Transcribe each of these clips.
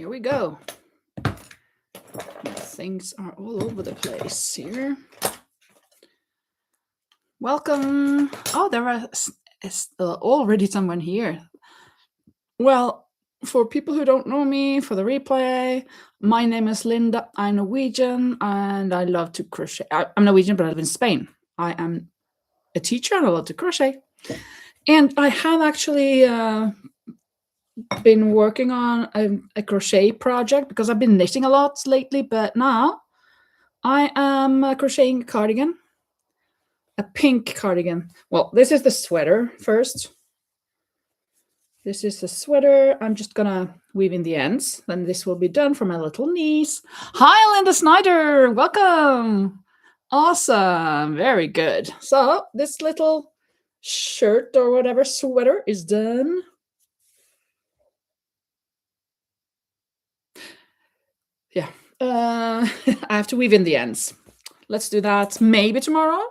here we go. Things are all over the place here. Welcome. Oh, there is already someone here. Well, for people who don't know me, for the replay, my name is Linda. I'm Norwegian and I love to crochet. I'm Norwegian, but I live in Spain. I am a teacher and I love to crochet. And I have actually been working on a crochet project because I've been knitting a lot lately, but now I am crocheting a cardigan, a pink cardigan. Well, this is the sweater first. This is the sweater. I'm just gonna weave in the ends. Then this will be done for my little niece. Hi, Linda Snyder. Welcome. Awesome. Very good. So this little shirt or whatever sweater is done. Yeah. I have to weave in the ends. Let's do that maybe tomorrow.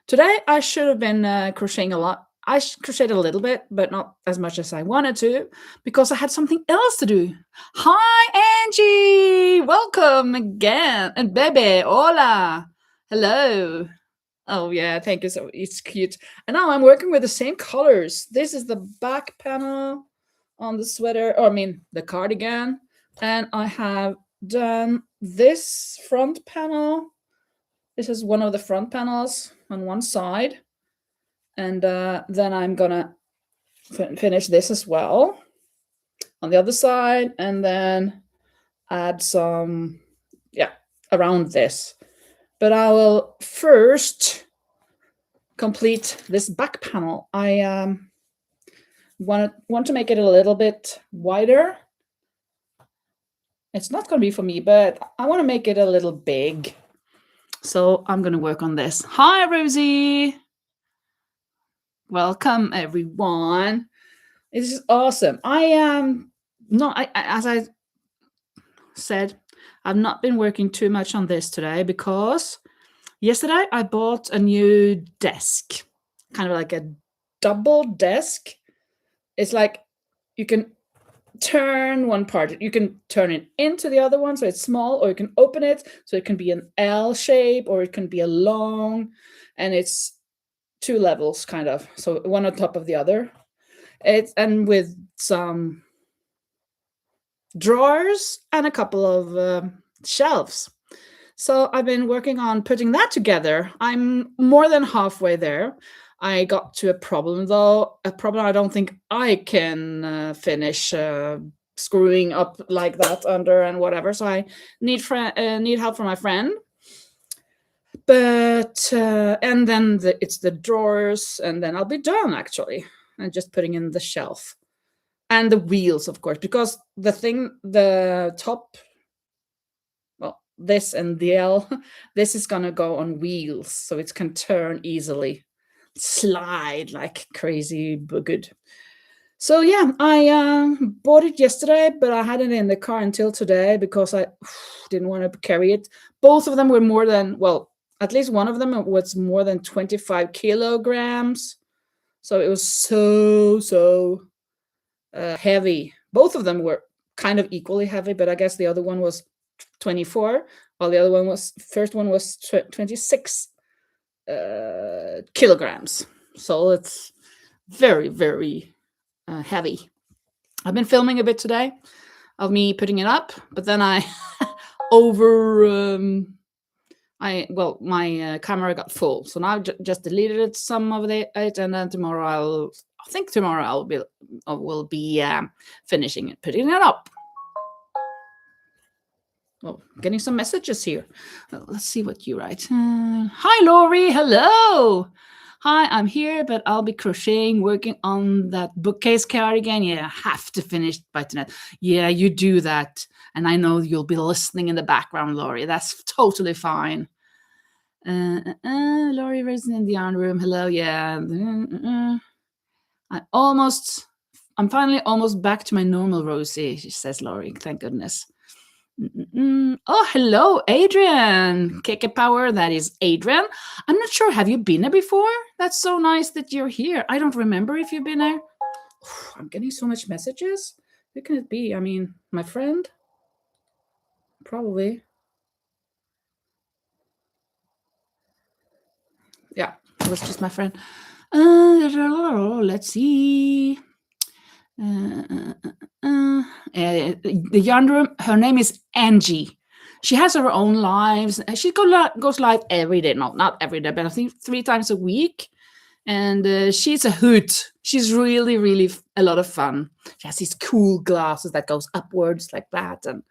Today I should have been crocheting a lot. I crocheted a little bit, but not as much as I wanted to because I had something else to do. Hi, Angie! Welcome again. And Bebe, hola. Hello. Oh, yeah, thank you. So it's cute. And now I'm working with the same colors. This is the back panel on the sweater, or I mean, the cardigan. And I have done this front panel. This is one of the front panels on one side. And then I'm gonna finish this as well on the other side, and then add some, yeah, around this. But I will first complete this back panel. I want to make it a little bit wider. It's not going to be for me, but I want to make it a little big. So I'm going to work on this. Hi, Rosie. Welcome, everyone. This is awesome. As I said, I've not been working too much on this today because yesterday I bought a new desk, kind of like a double desk. It's like you can turn one part, you can turn it into the other one so it's small, or you can open it so it can be an L shape, or it can be a long, and it's two levels kind of, so one on top of the other. And with some drawers and a couple of shelves. So I've been working on putting that together. I'm more than halfway there. I got to a problem though, a problem I don't think I can finish screwing up like that under and whatever. So I need help from my friend. But and then it's the drawers, and then I'll be done actually, and just putting in the shelf and the wheels, of course, because the top, well, this and the L, this is gonna go on wheels, so it can turn easily, slide like crazy, but good. So yeah, I bought it yesterday, but I had it in the car until today because I didn't want to carry it. Both of them were more than, well, at least one of them was more than 25 kilograms. So it was so heavy. Both of them were kind of equally heavy, but I guess the other one was 24, while the other one first one was 26 kilograms. So it's very, very heavy. I've been filming a bit today of me putting it up, but then I my camera got full, so now I just deleted some of it, and then tomorrow I will be finishing it, putting it up. Oh, getting some messages here. Let's see what you write. Hi, Lori. Hello. Hi, I'm here, but I'll be crocheting, working on that bookcase cardigan. Yeah, I have to finish by tonight. Yeah, you do that. And I know you'll be listening in the background, Lori. That's totally fine. Lori Risen in the yarn room. Hello, yeah. I'm finally almost back to my normal Rosie, she says, Lori. Thank goodness. Oh, hello, Adrian. Keke Power, that is Adrian. I'm not sure, have you been there before? That's so nice that you're here. I don't remember if you've been there. I'm getting so much messages. Who can it be? I mean, my friend? Probably. Yeah, it was just my friend. Let's see. Uh, uh, the yarn room. Her name is Angie. She has her own lives. She goes live every day. No, not every day, but I think 3 times a week. And she's a hoot. She's really, really a lot of fun. She has these cool glasses that goes upwards like that, and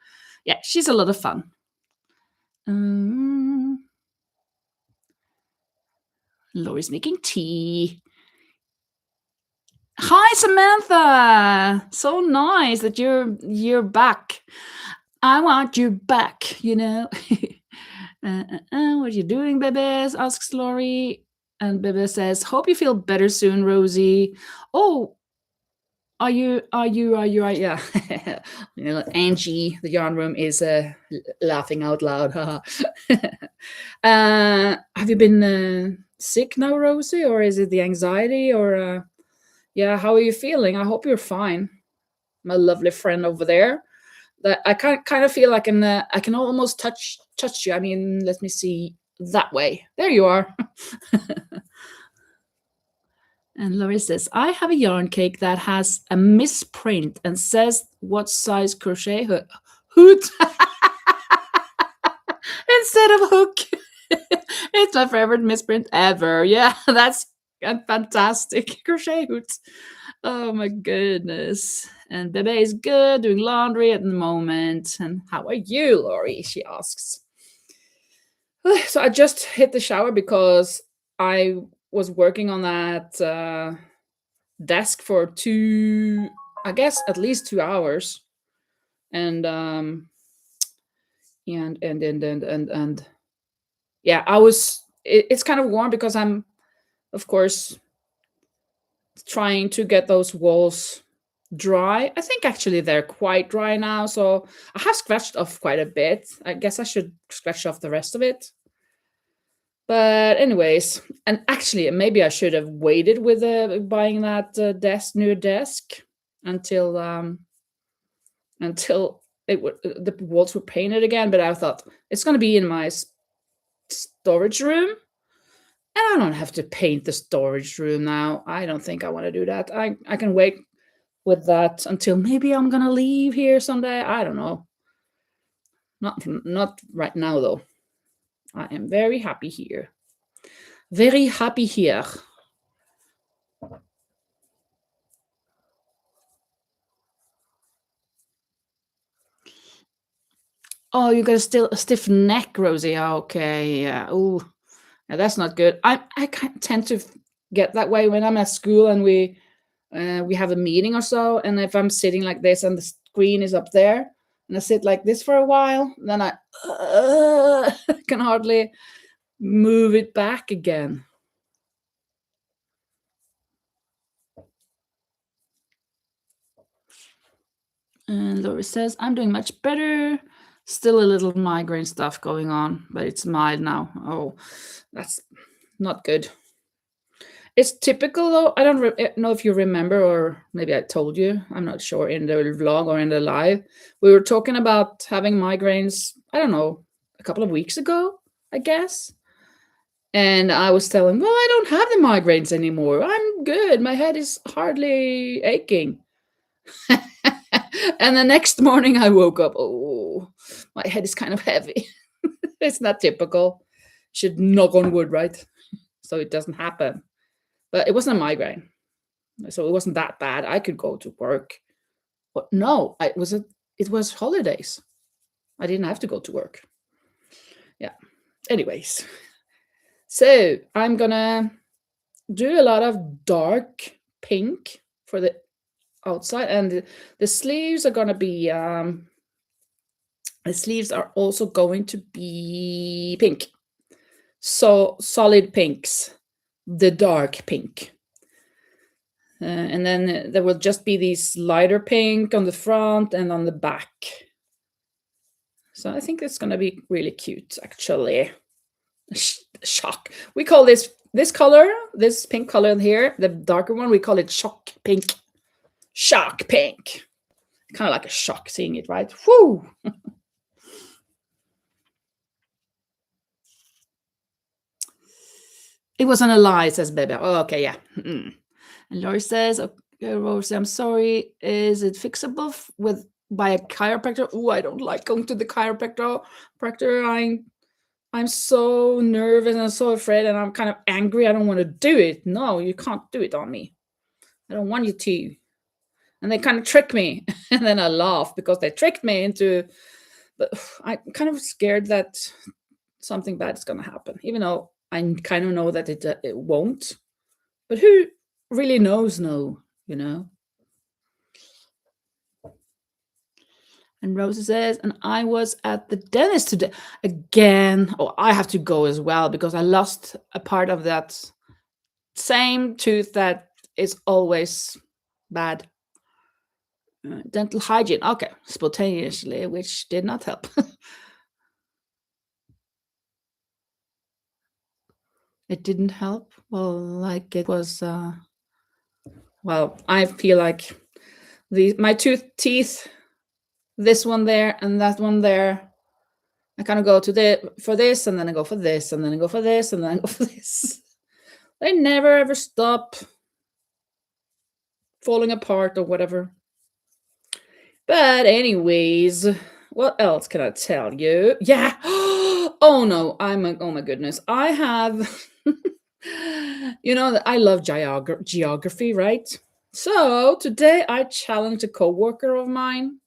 yeah, she's a lot of fun. Lori's making tea. Hi, Samantha. So nice that you're back. I want you back. What are you doing, Bebes? Asks Lori. And Bebe says, "Hope you feel better soon, Rosie." Oh, are you? Yeah. Angie, the yarn room is laughing out loud. Have you been sick now, Rosie, or is it the anxiety, or yeah? How are you feeling? I hope you're fine, my lovely friend over there. That I kind of feel like I can almost touch you. I mean, let me see that way. There you are. And Laurie says, I have a yarn cake that has a misprint and says what size crochet hoot instead of hook. It's my favorite misprint ever. Yeah, that's a fantastic crochet hoot. Oh my goodness. And Bebe is good, doing laundry at the moment. And how are you, Laurie? She asks. So I just hit the shower because I was working on that desk for I guess at least 2 hours. And and yeah, it's kind of warm because I'm, of course, trying to get those walls dry. I think actually they're quite dry now, so I have scratched off quite a bit. I guess I should scratch off the rest of it. But anyways, and actually maybe I should have waited with buying that new desk until the walls were painted again. But I thought it's going to be in my storage room, and I don't have to paint the storage room now. I don't think I want to do that. I can wait with that until maybe I'm gonna leave here someday. I don't know. Not right now though. I am very happy here. Very happy here. Oh, you got a stiff neck, Rosie. Okay, yeah. Oh, yeah, that's not good. I tend to get that way when I'm at school and we have a meeting or so, and if I'm sitting like this and the screen is up there, and I sit like this for a while, then I can hardly move it back again. And Lori says, I'm doing much better. Still a little migraine stuff going on, but it's mild now. Oh, that's not good. It's typical though. I don't know if you remember, or maybe I told you. I'm not sure, in the vlog or in the live. We were talking about having migraines, I don't know, a couple of weeks ago, I guess. And I was telling, well, I don't have the migraines anymore. I'm good. My head is hardly aching. And the next morning I woke up, oh, my head is kind of heavy. It's not typical. Should knock on wood, right? So it doesn't happen. But it wasn't a migraine. So it wasn't that bad. I could go to work. But no, it was holidays. I didn't have to go to work. Yeah. Anyways. So I'm gonna do a lot of dark pink for the outside, and the sleeves are gonna be the sleeves are also going to be pink, so solid pinks, the dark pink, and then there will just be these lighter pink on the front and on the back. So I think it's gonna be really cute, actually. Shock, we call this color, this pink color here, the darker one, we call it shock pink. Shock pink. Kind of like a shock seeing it, right? Whoo! It wasn't a lie, says Bebe. Oh, okay, yeah. Mm. And Laurie says, okay, Rosie, I'm sorry. Is it fixable with by a chiropractor? Oh, I don't like going to the chiropractor. I'm so nervous and I'm so afraid and I'm kind of angry. I don't want to do it. No, you can't do it on me. I don't want you to. And they kind of trick me. And then I laugh because they tricked me into, but I'm kind of scared that something bad is going to happen, even though I kind of know that it won't. But who really knows? No, you know? And Rosa says, and I was at the dentist today again. Oh, I have to go as well because I lost a part of that same tooth that is always bad. Dental hygiene. Okay, spontaneously, which did not help. It didn't help. Well, like it was. Well, I feel like my teeth, this one there and that one there. I kind of go for this, and then I go for this, and then I go for this, and then I go for this. They never ever stop falling apart or whatever. But anyways, what else can I tell you? Yeah. Oh no, oh my goodness. I have I love geography, right? So today I challenged a coworker of mine.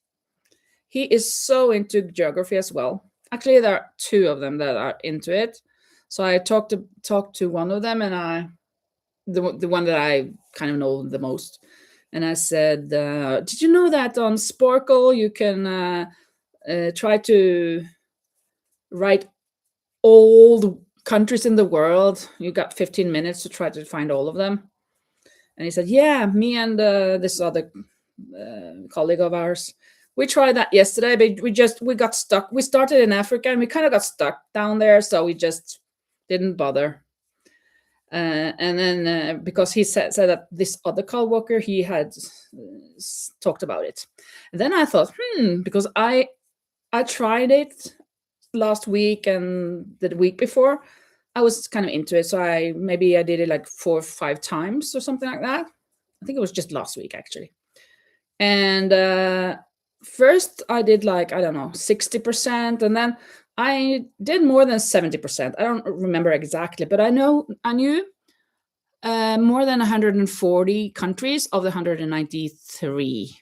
He is so into geography as well. Actually, there are two of them that are into it. So I talked to one of them, and the one that I kind of know the most. And I said, "Did you know that on Sporkle you can try to write all the countries in the world? You got 15 minutes to try to find all of them." And he said, "Yeah, me and this other colleague of ours, we tried that yesterday, but we got stuck. We started in Africa and we kind of got stuck down there, so we just didn't bother." And then because he said that this other coworker, he had talked about it. And then I thought, because I tried it last week and the week before. I was kind of into it, so I did it like 4 or 5 times or something like that. I think it was just last week actually. And first I did like, I don't know, 60%, and then I did more than 70%. I don't remember exactly, but I knew more than 140 countries of the 193.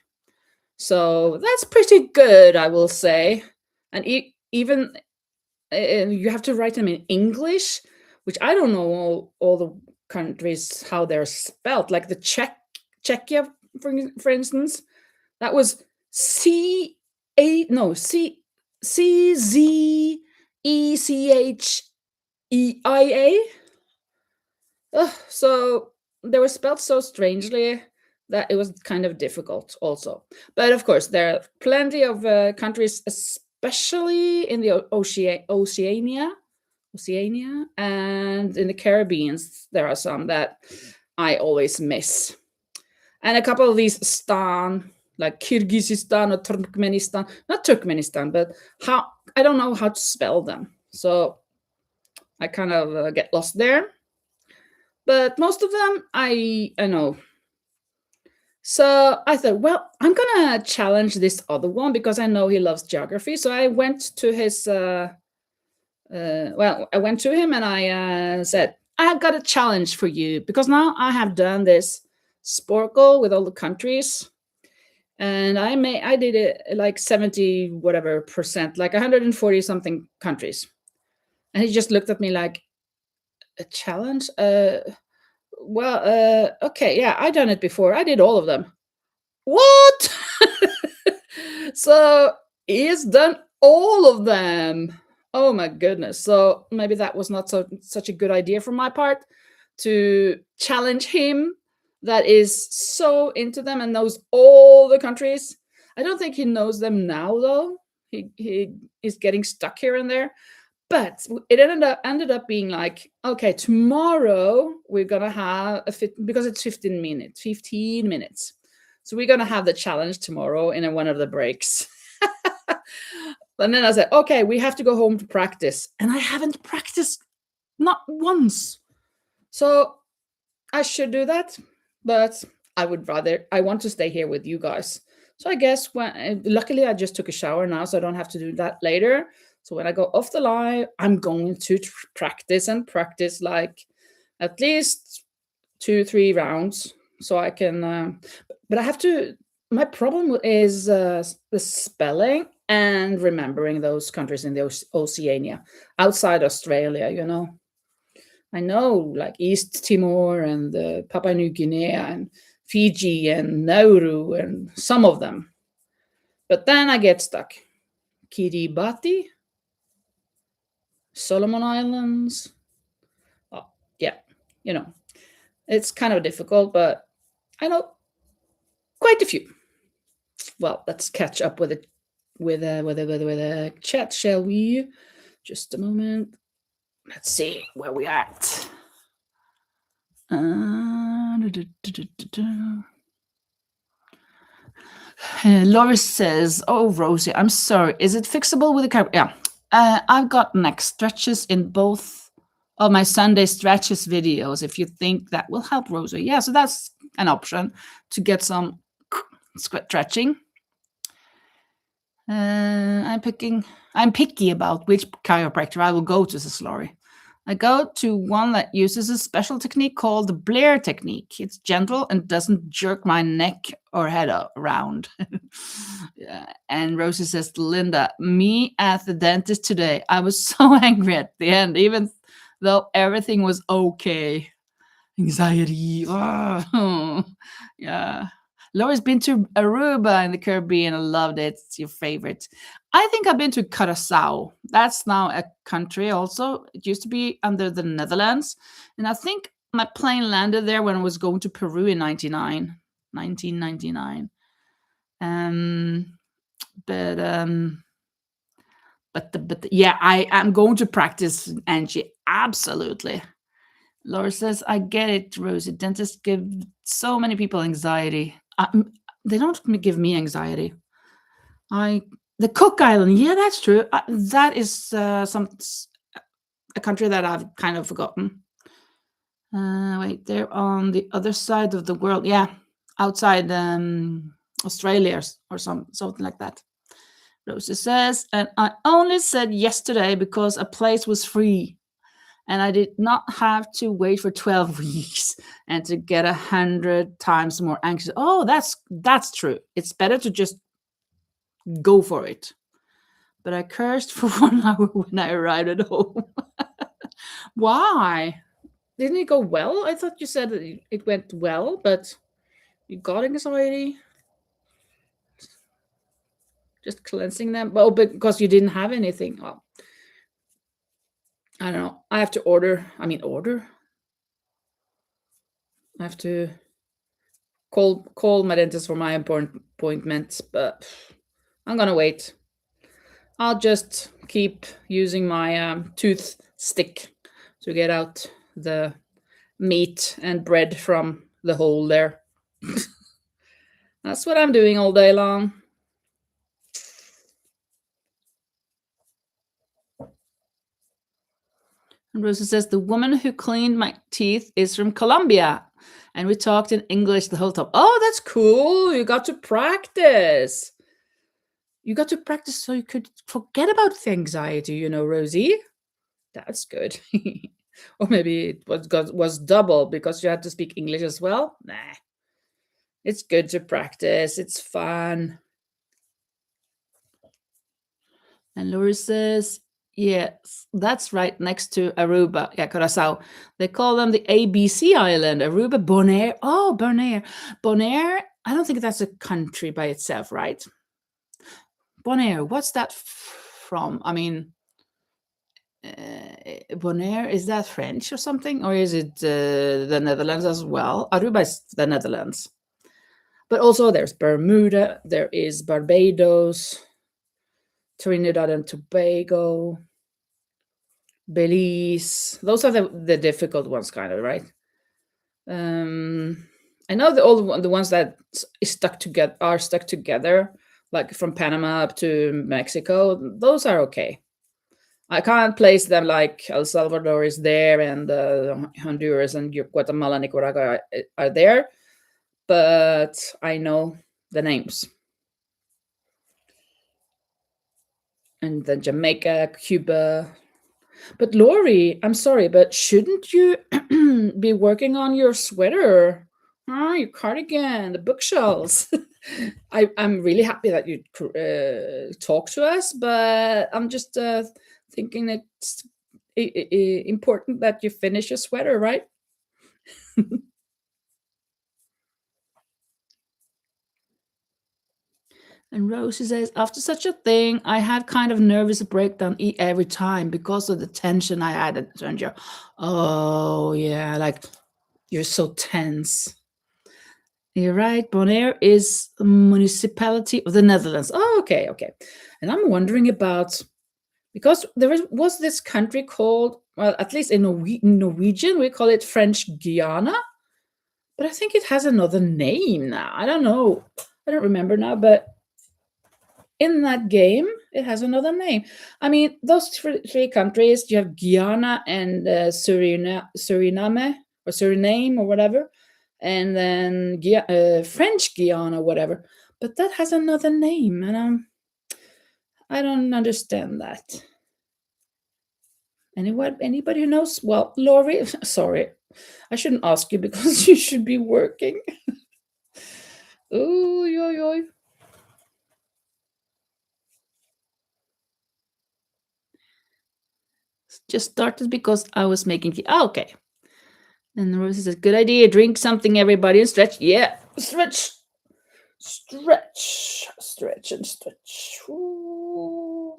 So that's pretty good, I will say. And even you have to write them in English, which I don't know all the countries how they're spelled. Like the Czechia, for instance, that was CZECHEIA. So they were spelled so strangely that it was kind of difficult also. But of course, there are plenty of countries, especially in the Oceania, and in the Caribbean. There are some that I always miss. And a couple of these stan, like Kyrgyzstan or Turkmenistan, not Turkmenistan, but I don't know how to spell them. So I kind of get lost there. But most of them I know. So I thought, well, I'm gonna challenge this other one because I know he loves geography. So I went to his I went to him and I said, I have got a challenge for you because now I have done this Sporkle with all the countries, and I did it like 70 whatever percent, like 140 something countries. And he just looked at me like, a challenge? Okay, yeah, I done it before. I did all of them. What? So he has done all of them. Oh my goodness. So maybe that was not such a good idea from my part to challenge him that is so into them and knows all the countries. I don't think he knows them now though. He is getting stuck here and there. But it ended up being like, okay, tomorrow we're gonna have because it's 15 minutes. 15 minutes. So we're gonna have the challenge tomorrow in one of the breaks. And then I said, okay, we have to go home to practice. And I haven't practiced not once. So I should do that, but I want to stay here with you guys. So I guess luckily I just took a shower now, so I don't have to do that later. So when I go off the live, I'm going to practice and practice like at least 2, 3 rounds, so I can. But I have to. My problem is the spelling and remembering those countries in the Oceania outside Australia. I know like East Timor and Papua New Guinea and Fiji and Nauru and some of them. But then I get stuck. Kiribati, Solomon Islands. Oh, yeah, it's kind of difficult, but I know quite a few. Well, let's catch up with a chat, shall we? Just a moment. Let's see where we at. Loris says, "Oh, Rosie, I'm sorry. Is it fixable with the camera?" Yeah, I've got neck stretches in both of my Sunday stretches videos. If you think that will help, Rosie, yeah. So that's an option to get some stretching. I'm picky about which chiropractor I will go to, says Lori. I go to one that uses a special technique called the Blair technique. It's gentle and doesn't jerk my neck or head around. Yeah. And Rosie says to Linda, me at the dentist today. I was so angry at the end, even though everything was okay. Anxiety. Oh, yeah. Laura's been to Aruba in the Caribbean. I loved it. It's your favorite. I think I've been to Curacao. That's now a country also. It used to be under the Netherlands. And I think my plane landed there when I was going to Peru in 1999. Yeah, I am going to practice, Angie. Absolutely. Laura says, I get it, Rosie. Dentists give so many people anxiety. They don't give me anxiety. The Cook Island, yeah, that's true. That is a country that I've kind of forgotten. Wait, they're on the other side of the world. Yeah, outside Australia or something like that. Rosie says, and I only said yesterday because a place was free. And I did not have to wait for 12 weeks and to get 100 times more anxious. Oh, that's true. It's better to just go for it. But I cursed for 1 hour when I arrived at home. Why? Didn't it go well? I thought you said that it went well, but you got anxiety. Just cleansing them. Oh, because you didn't have anything. Well, I don't know. I have to order. I have to call my dentist for my appointment, but I'm gonna wait. I'll just keep using my tooth stick to get out the meat and bread from the hole there. That's what I'm doing all day long. And Rosa says, the woman who cleaned my teeth is from Colombia. And we talked in English the whole time. Oh, that's cool. You got to practice. You got to practice so you could forget about the anxiety, Rosie. That's good. Or maybe it was double because you had to speak English as well. Nah. It's good to practice. It's fun. And Lori says, yes, that's right next to Aruba. Yeah, Curacao. They call them the ABC Island. Aruba, Bonaire. Oh, Bonaire. Bonaire, I don't think that's a country by itself, right? Bonaire, what's that from? I mean, Bonaire, is that French or something? Or is it the Netherlands as well? Aruba is the Netherlands. But also there's Bermuda, there is Barbados, Trinidad and Tobago, Belize. Those are the difficult ones, kind of, right? I know all the ones that are stuck together, like from Panama up to Mexico. Those are okay. I can't place them like El Salvador is there and Honduras and Guatemala, Nicaragua are there, but I know the names. And then Jamaica, Cuba. But Lori, I'm sorry, but shouldn't you be working on your sweater? Your cardigan, the bookshelves. I'm really happy that you talk to us, but I'm just thinking it's important that you finish your sweater, right? And Rosie says, after such a thing, I had kind of nervous breakdown every time because of the tension I had at Stranger. Oh yeah, like you're so tense. You're right. Bonaire is a municipality of the Netherlands. Oh, okay, okay. And I'm wondering about because was this country called, well, at least in Norwegian we call it French Guiana, but I think it has another name now. I don't know. I don't remember now, but in that game it has another name. I mean, those three countries, you have Guyana and Suriname or Suriname or whatever, and then French Guiana or whatever, but that has another name, and I don't understand that. Anybody who knows? Well, Lori, sorry, I shouldn't ask you because you should be working. Oh, yo, yo. Just started because I was making tea. Oh, okay. And the Rosie says, good idea. Drink something, everybody, and stretch. Yeah, stretch. Stretch. Stretch and stretch. Ooh.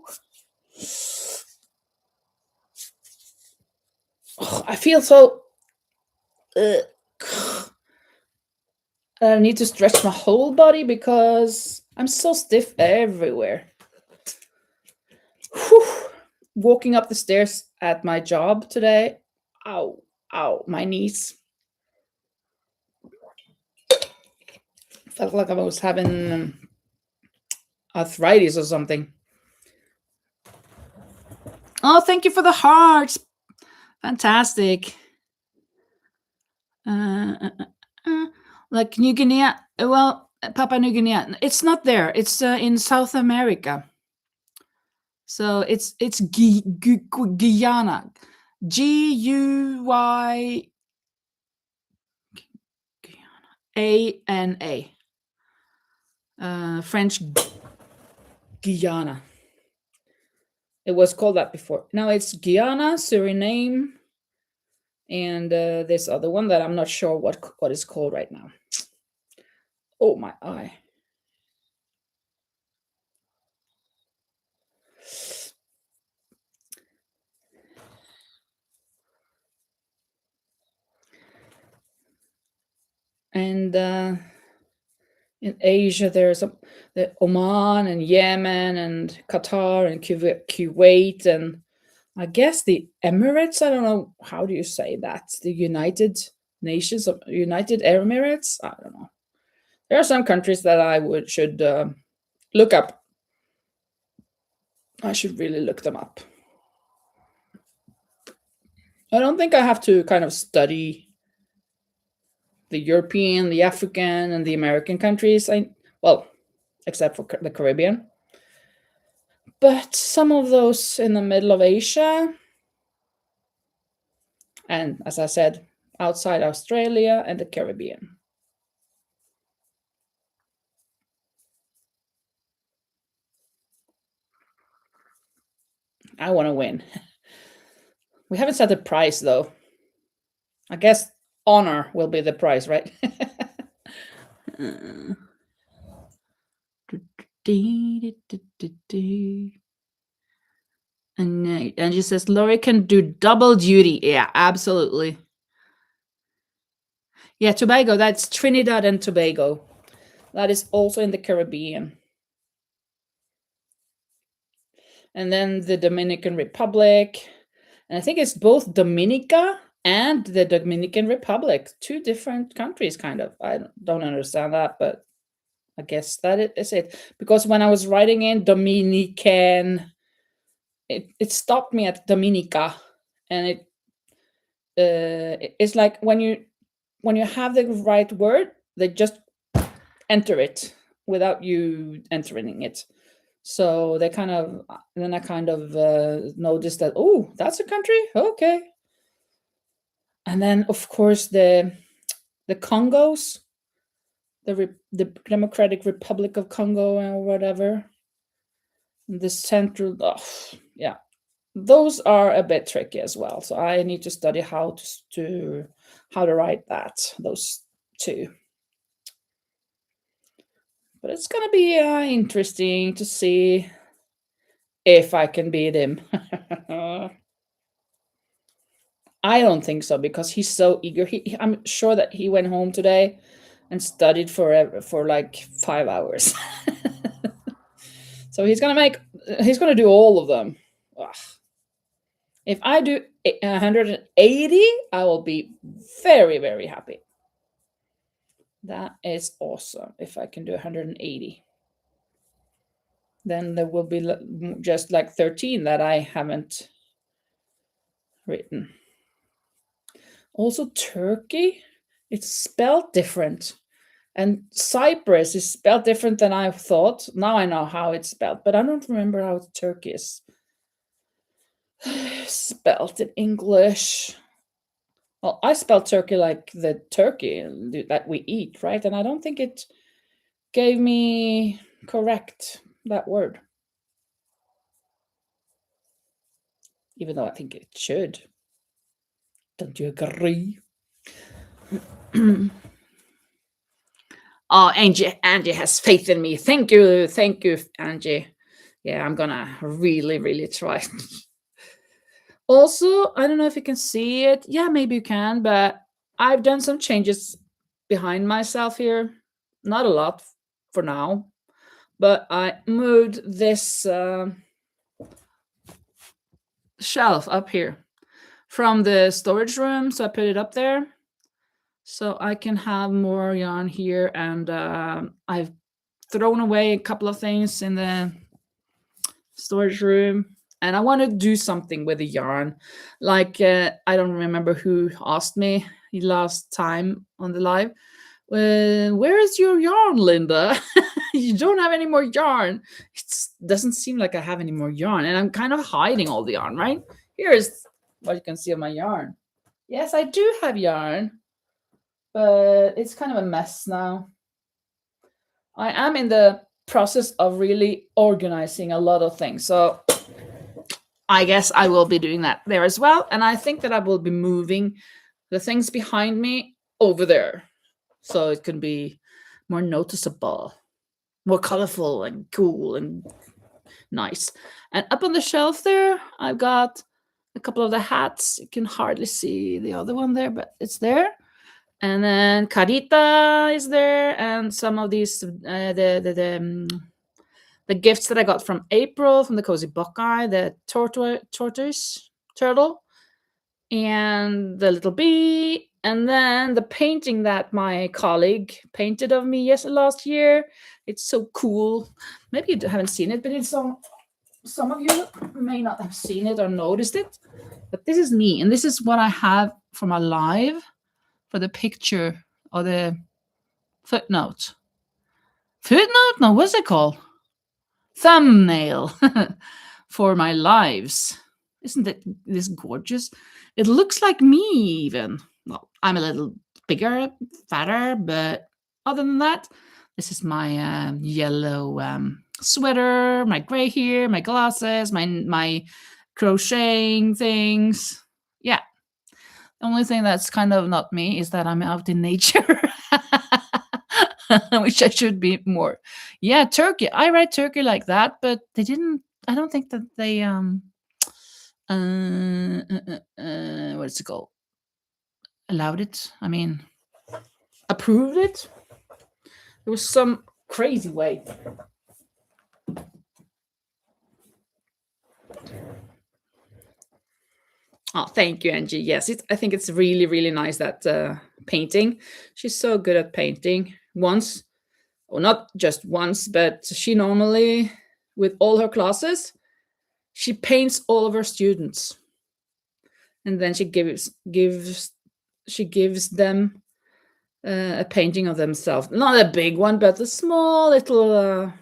Oh, I feel so. I need to stretch my whole body because I'm so stiff everywhere. Whew. Walking up the stairs at my job today. Ow, ow, my knees. Felt like I was having arthritis or something. Oh, thank you for the hearts. Fantastic. Like New Guinea. Well, Papua New Guinea. It's not there. It's in South America. So it's Guyana. Guyana. ANA. French Guyana. It was called that before. Now it's Guyana, Suriname, and this other one that I'm not sure what is called right now. Oh, my eye. And in Asia, there's the Oman and Yemen and Qatar and Kuwait and I guess the Emirates. I don't know, how do you say that? The United Nations of United Emirates. I don't know. There are some countries that I should look up. I should really look them up. I don't think I have to kind of study the European, the African, and the American countries. Well, except for the Caribbean. But some of those in the middle of Asia, and as I said, outside Australia and the Caribbean. I want to win. We haven't set a price though. I guess honor will be the prize, right? And she says Laurie can do double duty. Yeah, absolutely. Yeah, Tobago. That's Trinidad and Tobago. That is also in the Caribbean. And then the Dominican Republic. And I think it's both Dominica and the Dominican Republic. Two different countries, kind of. I don't understand that, but I guess that is it. Because when I was writing in Dominican, it stopped me at Dominica, and it's like when you have the right word, they just enter it without you entering it. So they kind of then I kind of noticed that, oh, that's a country, okay. And then of course the Congos, the Democratic Republic of Congo or whatever, the central, oh, yeah, those are a bit tricky as well. So I need to study how to write that, those two. But it's gonna be interesting to see if I can beat him. I don't think so because he's so eager. I'm sure that he went home today and studied for like 5 hours. So he's gonna do all of them. Ugh. If I do 180, I will be very, very happy. That is awesome. If I can do 180, then there will be just like 13 that I haven't written. Also, Turkey, it's spelled different. And Cyprus is spelled different than I thought. Now I know how it's spelled, but I don't remember how Turkey is spelled in English. Well, I spelled turkey like the turkey that we eat, right? And I don't think it gave me correct that word, even though I think it should. Don't you agree? Oh, Angie has faith in me. Thank you, Angie. Yeah, I'm gonna really, really try. Also, I don't know if you can see it. Yeah, maybe you can, but I've done some changes behind myself here. Not a lot for now, but I moved this shelf up here from the storage room. So I put it up there so I can have more yarn here. And I've thrown away a couple of things in the storage room. And I want to do something with the yarn. Like, I don't remember who asked me last time on the live. Where is your yarn, Linda? You don't have any more yarn. It doesn't seem like I have any more yarn. And I'm kind of hiding all the yarn, right? Here's what you can see of my yarn. Yes, I do have yarn, but it's kind of a mess now. I am in the process of really organizing a lot of things. So I guess I will be doing that there as well. And I think that I will be moving the things behind me over there so it can be more noticeable, more colorful and cool and nice. And up on the shelf there, I've got a couple of the hats. You can hardly see the other one there, but it's there. And then Carita is there, and some of these the gifts that I got from April from the Cozy Buckeye, the tortoise turtle, and the little bee, and then the painting that my colleague painted of me last year. It's so cool. Maybe you haven't seen it, but it's some of you may not have seen it or noticed it. But this is me, and this is what I have for my live for the picture or the footnote. Footnote? No, what's it called? Thumbnail for my lives. Isn't this gorgeous? It looks like me even. Well, I'm a little bigger, fatter, but other than that, this is my yellow sweater, my gray hair, my glasses, my crocheting things. Yeah. The only thing that's kind of not me is that I'm out in nature. Which I should be more. Yeah, Turkey. I write Turkey like that, but they didn't. I don't think that they what's it called? Allowed it. I mean, approved it. There was some crazy way. Oh, thank you, Angie. Yes, I think it's really, really nice that painting. She's so good at painting. Once, or not just once, but she normally, with all her classes, She paints all of her students, and then she gives them a painting of themselves. Not a big one, but a small little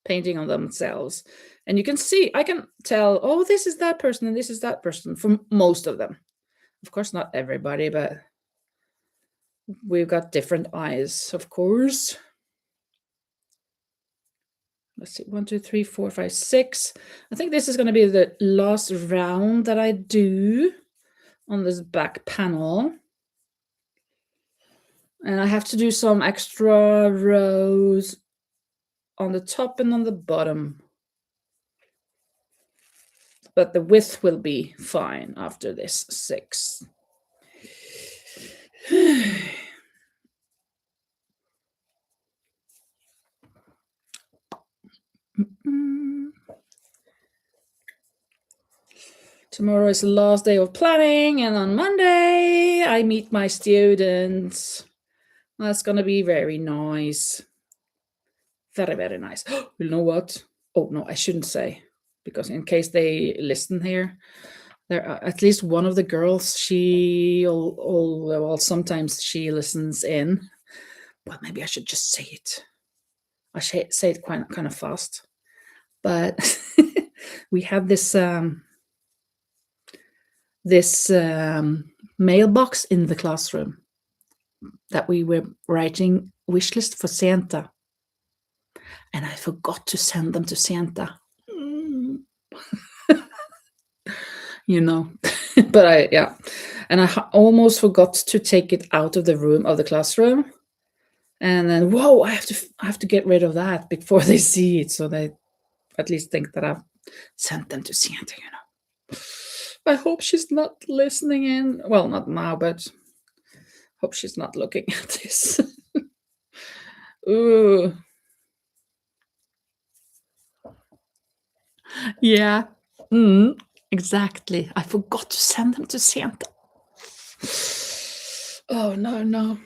painting of themselves. And you can see, I can tell, oh, this is that person and this is that person from most of them. Of course, not everybody, but we've got different eyes, of course. Let's see, 1, 2, 3, 4, 5, 6. I think this is going to be the last round that I do on this back panel. And I have to do some extra rows on the top and on the bottom. But the width will be fine after this 6. Tomorrow is the last day of planning, and on Monday I meet my students. That's gonna be very nice. Very, very nice. You know what? Oh no, I shouldn't say, because in case they listen here, there are at least one of the girls, well, sometimes she listens in. Well, maybe I should just say it. I should say it kind of fast. But we have this mailbox in the classroom that we were writing wish list for Santa, and I forgot to send them to Santa. But and I almost forgot to take it out of the room, of the classroom, and then whoa, I have to get rid of that before they see it, so they at least think that I've sent them to Santa. I hope she's not listening in. Well, not now, but hope she's not looking at this. Ooh. Yeah. Exactly. I forgot to send them to Santa. Oh no.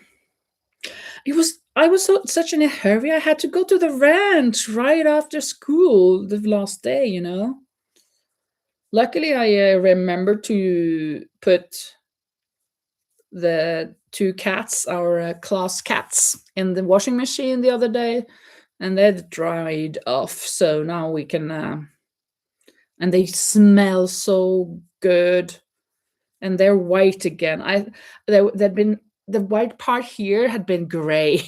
I was such in a hurry. I had to go to the ranch right after school the last day. Luckily, I remembered to put the 2 cats, our class cats, in the washing machine the other day, and they'd dried off. So now we can, and they smell so good, and they're white again. They'd been, the white part here had been gray,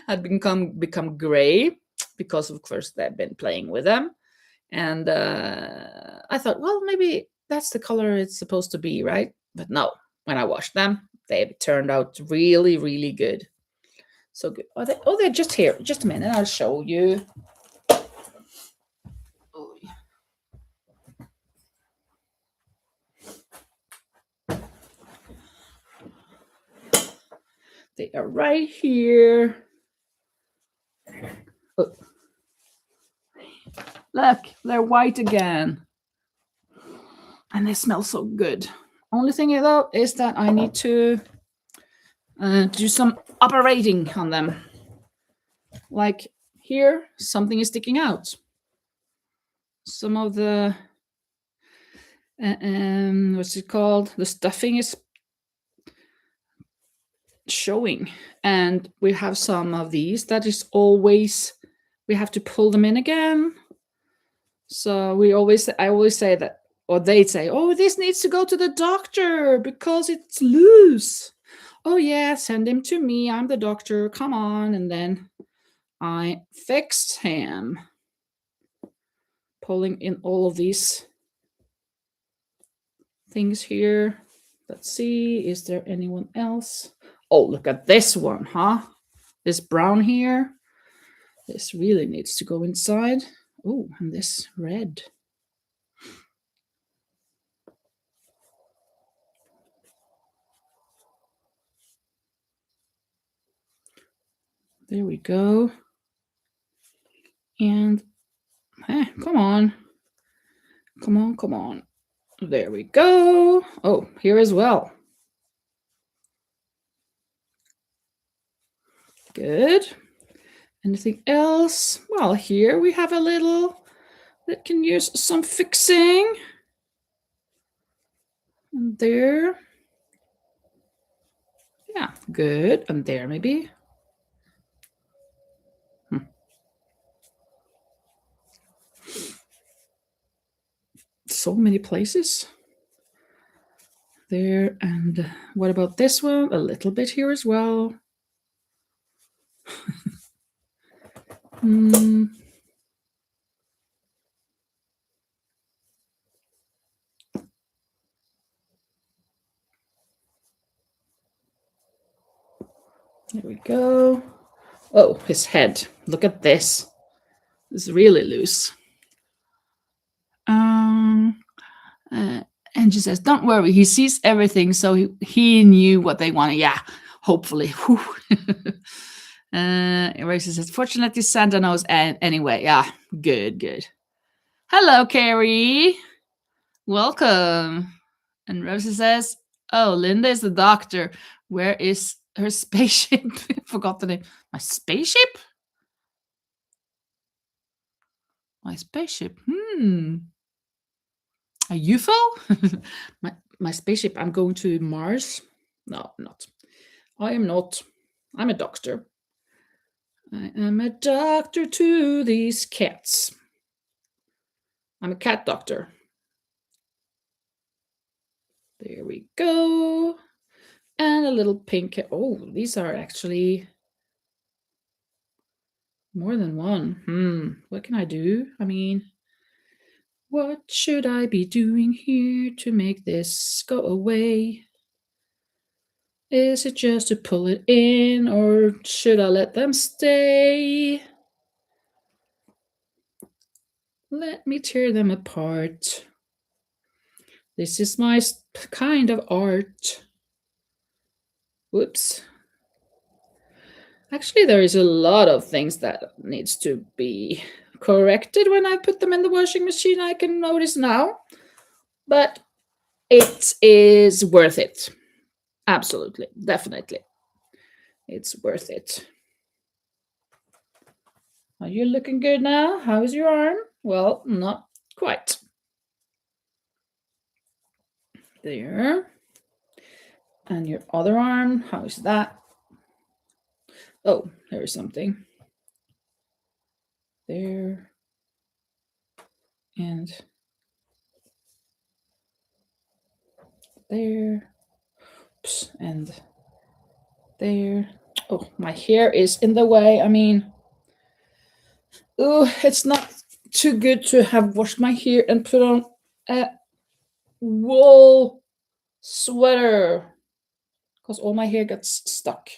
had become gray because of course they've been playing with them, and I thought, well, maybe that's the color it's supposed to be, right? But no, when I washed them, they turned out really, really good. So good. They're just here. Just a minute, I'll show you. Oh, they are right here. Oh. Look, they're white again. And they smell so good. Only thing though is that I need to do some operating on them. Like here, something is sticking out. Some of the what's it called? The stuffing is showing, and we have some of these that is always, we have to pull them in again. So I always say that, or they'd say, oh, this needs to go to the doctor because it's loose. Oh yeah, send him to me, I'm the doctor, come on. And then I fixed him, pulling in all of these things here. Let's see, is there anyone else? Oh, look at this one, huh? This brown here. This really needs to go inside. Oh, and this red. There we go. And come on. Come on. There we go. Oh, here as well. Good. Anything else? Well, here we have a little that can use some fixing. And there. Yeah, good. And there maybe. So many places. There. And what about this one? A little bit here as well. There we go. Oh, his head. Look at this. It's really loose. And she says, "Don't worry. He sees everything, so he knew what they wanted." Yeah, hopefully. Rosie says, "Fortunately, Santa knows anyway." Yeah, good. Hello, Carrie. Welcome. And Rosie says, "Oh, Linda is the doctor. Where is her spaceship?" Forgot the name. My spaceship? My spaceship. A UFO? my spaceship. I'm going to Mars. No, I'm not. I am not. I'm a doctor. I am a doctor to these cats. I'm a cat doctor. There we go. And a little pink cat. Oh, these are actually more than one. What can I do? I mean, what should I be doing here to make this go away? Is it just to pull it in, or should I let them stay? Let me tear them apart. This is my kind of art. Whoops. Actually, there is a lot of things that needs to be corrected when I put them in the washing machine, I can notice now. But it is worth it. Absolutely. Definitely. It's worth it. Are you looking good now? How is your arm? Well, not quite. There. And your other arm, how is that? Oh, there is something. There. And there. Oops. And there. Oh, my hair is in the way. I mean, it's not too good to have washed my hair and put on a wool sweater because all my hair gets stuck.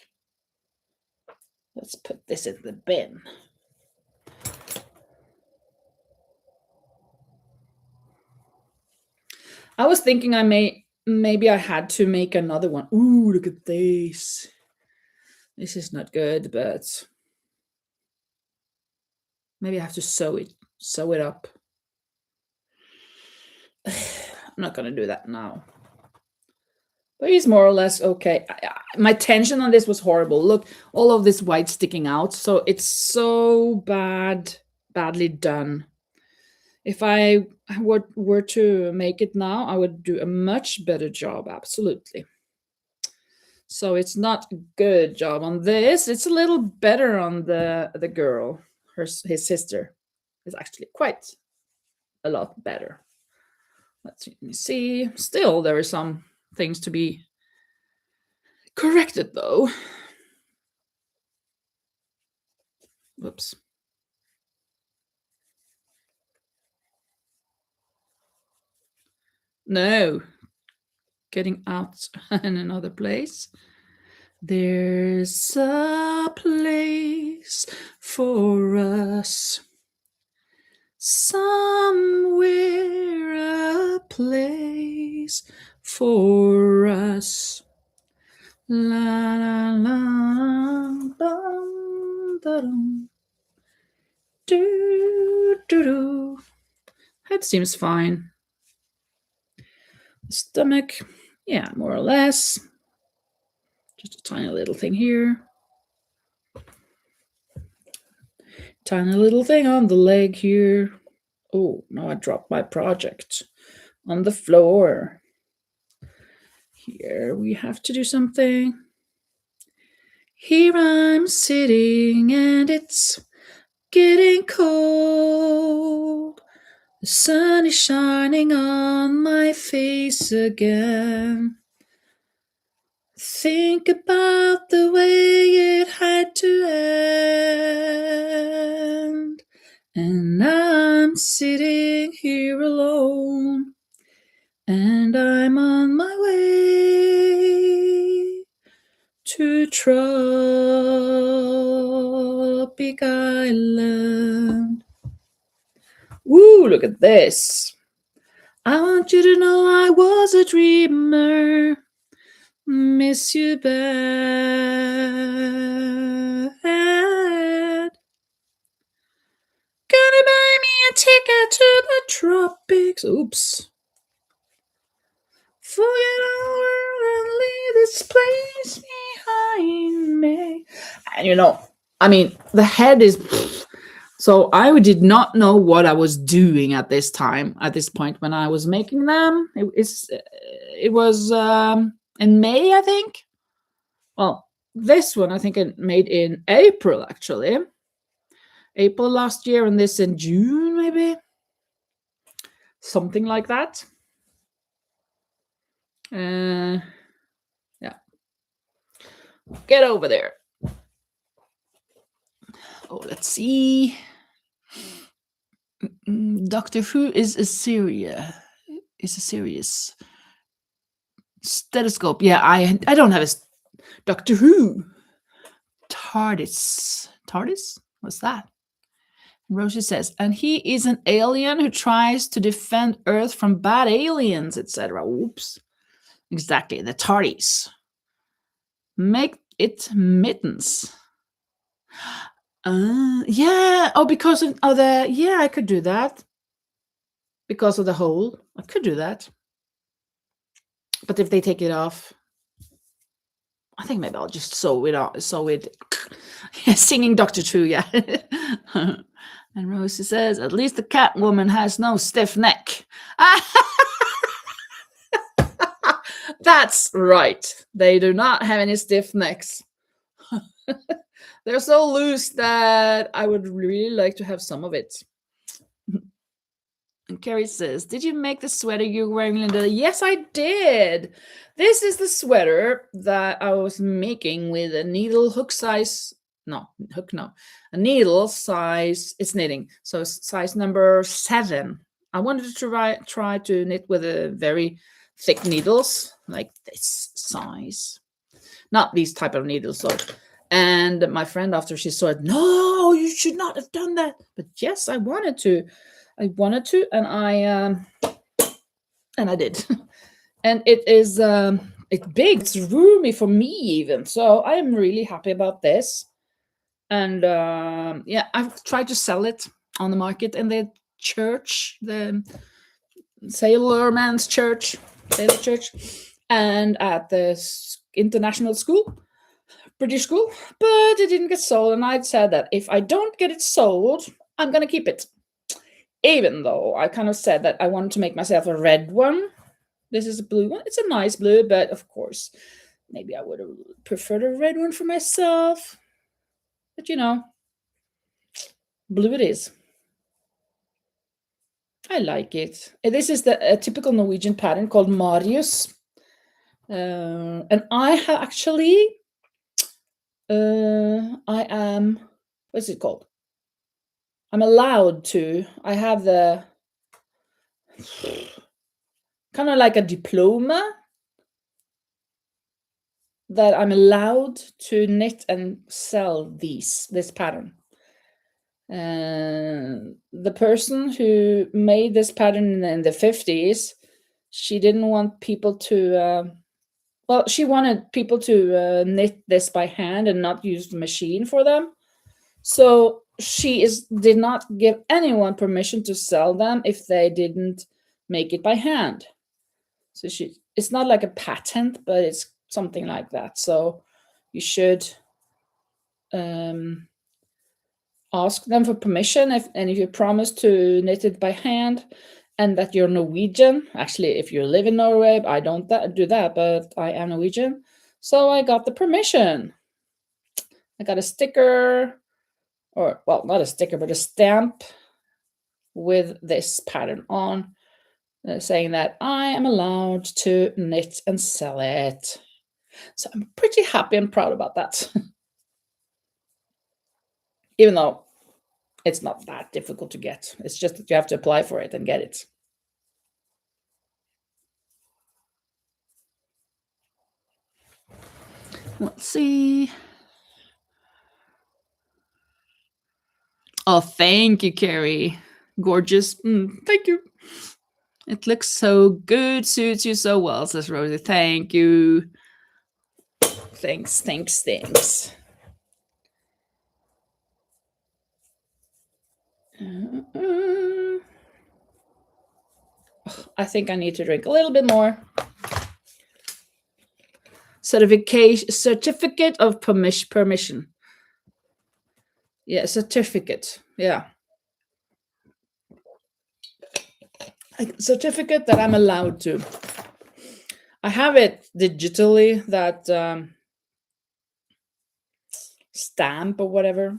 Let's put this in the bin. I was thinking maybe I had to make another one. Ooh, look at this. This is not good, but maybe I have to sew it up. I'm not gonna do that now. But he's more or less okay. My tension on this was horrible. Look, all of this white sticking out. So it's so badly done. If I were to make it now, I would do a much better job. Absolutely. So it's not a good job on this. It's a little better on the girl. His sister is actually quite a lot better. Let me see. Still, there are some things to be corrected, though. Whoops. No. Getting out in another place. There's a place for us. Somewhere a place for us. La la la dum, dum. Do do do. That seems fine. The stomach, yeah, more or less. Just a tiny little thing here. Tiny little thing on the leg here. Oh, now I dropped my project on the floor. Here we have to do something. Here I'm sitting and it's getting cold. The sun is shining on my face again. Think about the way it had to end. And I'm sitting here alone. And I'm on my way to Tropic Island. Woo, look at this. I want you to know I was a dreamer, miss you bad. Gonna buy me a ticket to the tropics. Oops. Forget our world and leave this place behind me. And I mean, the head is. So I did not know what I was doing at this point when I was making them. It was in May, I think. Well, this one I think I made in April, actually. April last year, and this in June, maybe. Something like that. Yeah. Get over there. Oh, let's see. Doctor Who is a serious stethoscope. Yeah, I don't have a Doctor Who. TARDIS. What's that? Rosie says, and he is an alien who tries to defend Earth from bad aliens, etc. Oops. Exactly, the TARDIS. Make it mittens. Yeah. Oh, because of the I could do that. Because of the hole, I could do that. But if they take it off, I think maybe I'll just sew it. Yeah, singing Doctor Who, yeah. And Rosie says, at least the cat woman has no stiff neck. That's right. They do not have any stiff necks. They're so loose that I would really like to have some of it. And Carrie says, did you make the sweater you're wearing, Linda? Yes, I did. This is the sweater that I was making with a needle hook size. No. A needle size. It's knitting. So size number 7. I wanted to try to knit with a very thick needles, like this size. Not these type of needles, though. And my friend, after she saw it, no, you should not have done that. But yes, I wanted to, and I did. And it is it's big, it's roomy for me even. So I am really happy about this. And yeah, I've tried to sell it on the market in the church, the sailor church, and at the international school, British school, but it didn't get sold. And I'd said that if I don't get it sold, I'm gonna keep it. Even though I kind of said that I wanted to make myself a red one. This is a blue one. It's a nice blue, but of course, maybe I would have preferred a red one for myself. But blue it is. I like it. This is a typical Norwegian pattern called Marius. And I have actually, I am, what's it called? I'm allowed to. I have the kind of like a diploma that I'm allowed to knit and sell this pattern. The person who made this pattern in the 50s, she didn't want people to, she wanted people to knit this by hand and not use the machine for them. So she did not give anyone permission to sell them if they didn't make it by hand. So it's not like a patent, but it's something like that. So you should ask them for permission if you promise to knit it by hand and that you're Norwegian. Actually, if you live in Norway, I don't do that, but I am Norwegian. So I got the permission. I got a sticker, or well, not a sticker, but a stamp with this pattern on, saying that I am allowed to knit and sell it. So I'm pretty happy and proud about that. Even though it's not that difficult to get. It's just that you have to apply for it and get it. Let's see. Oh, thank you, Carrie. Gorgeous. Thank you. It looks so good. Suits you so well, says Rosie. Thank you. Thanks. I think I need to drink a little bit more. Certificate of permission. Yeah, certificate. Yeah. A certificate that I'm allowed to. I have it digitally, that stamp or whatever.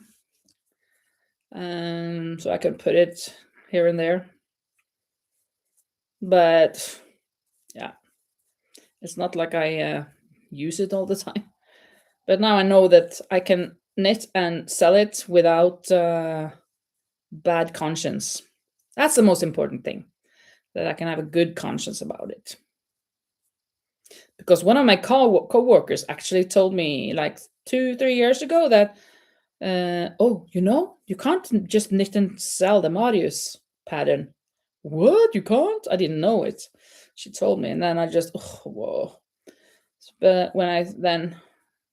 So I can put it here and there. But yeah, it's not like I use it all the time. But now I know that I can knit and sell it without bad conscience. That's the most important thing, that I can have a good conscience about it. Because one of my co-workers actually told me like 2-3 years ago that, oh, you can't just knit and sell the Marius pattern. What? You can't? I didn't know it. She told me, and then I just, oh, whoa. But when I then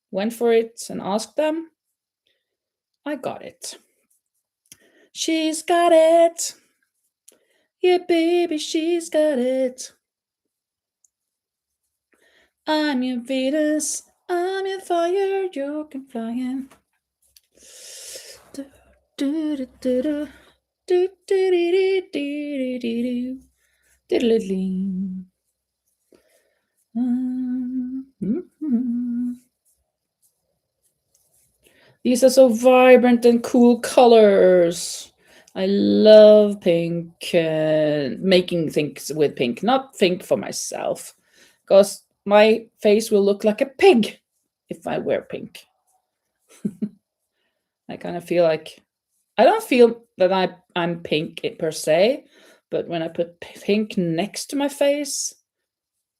went for it and asked them, I got it. She's got it. Yeah, baby, she's got it. I'm your Venus, I'm your fire, you can fly in. Do, do, do, do, do. Do, do, do, do, do, do, do, do, do. These are so vibrant and cool colors. I love pink, making things with pink. Not think for myself, because my face will look like a pig if I wear pink. I kind of feel like, I don't feel that I'm pink per se, but when I put pink next to my face,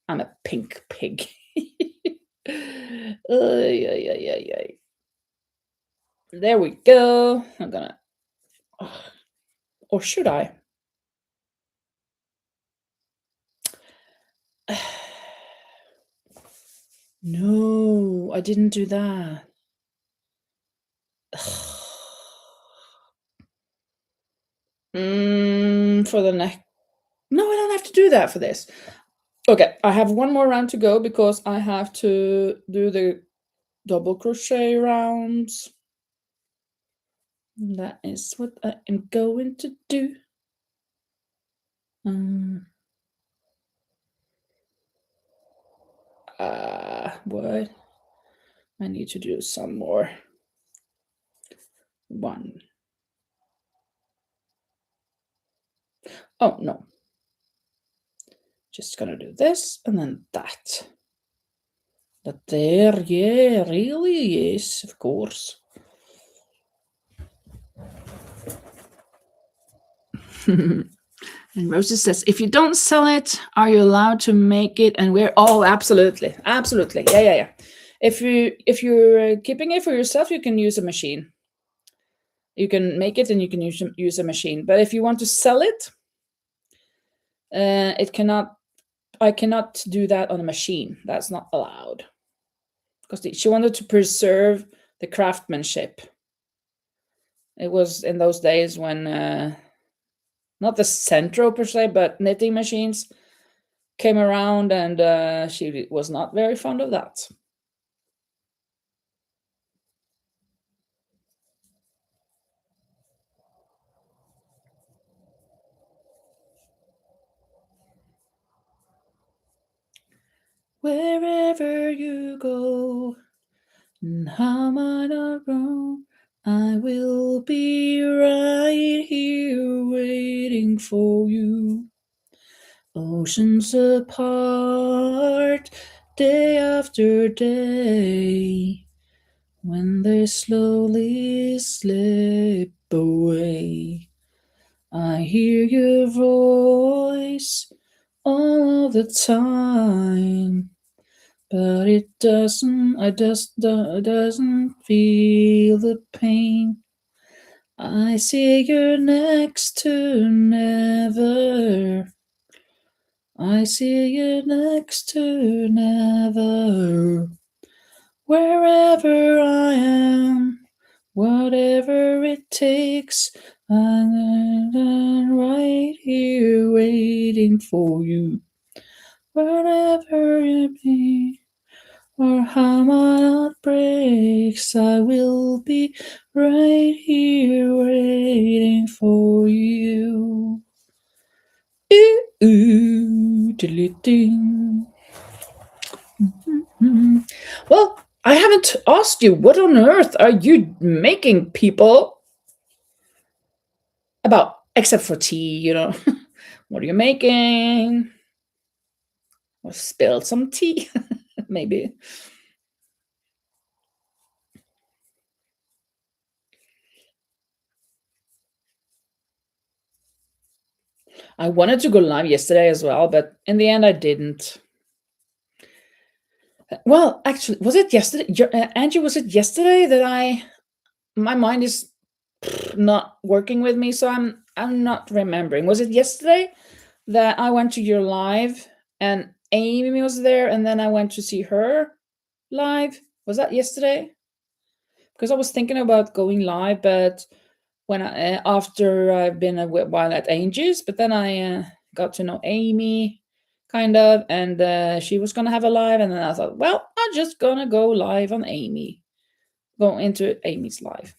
I'm a pink pig. There we go. I'm gonna, or should I? No, I didn't do that. For the neck. No, I don't have to do that for this. Okay, I have one more round to go because I have to do the double crochet rounds. That is what I am going to do. What? I need to do some more. One. Oh, no. Just gonna do this and then that. That there, yeah, really, yes, of course. And Rosie says, if you don't sell it, are you allowed to make it and wear? Oh, absolutely. Absolutely. Yeah. If you're keeping it for yourself, you can use a machine. You can make it and you can use a machine. But if you want to sell it, I cannot do that on a machine. That's not allowed. Because she wanted to preserve the craftsmanship. It was in those days when not the Centro per se, but knitting machines came around, and she was not very fond of that. Wherever you go, and how might I grow, I will be right here waiting for you. Oceans apart, day after day, when they slowly slip away, I hear your voice all the time, but it doesn't, I just doesn't feel the pain. I see you next to never. I see you next to never. Wherever I am, whatever it takes, I'm right here waiting for you. Wherever you be, or how my heart breaks, I will be right here waiting for you. Ooh, ooh, diddly-ding. Well, I haven't asked you, what on earth are you making, people? About, except for tea, you know. What are you making? Or spilled some tea, maybe. I wanted to go live yesterday as well, but in the end, I didn't. Well, actually, was it yesterday? Angie, was it yesterday that my mind is not working with me, so I'm not remembering. Was it yesterday that I went to your live and Amy was there, and then I went to see her live? Was that yesterday? Because I was thinking about going live, but when after I've been a while at Angie's, but then I got to know Amy, kind of, and she was gonna have a live, and then I thought, well, I'm just gonna go live on Amy, go into Amy's live.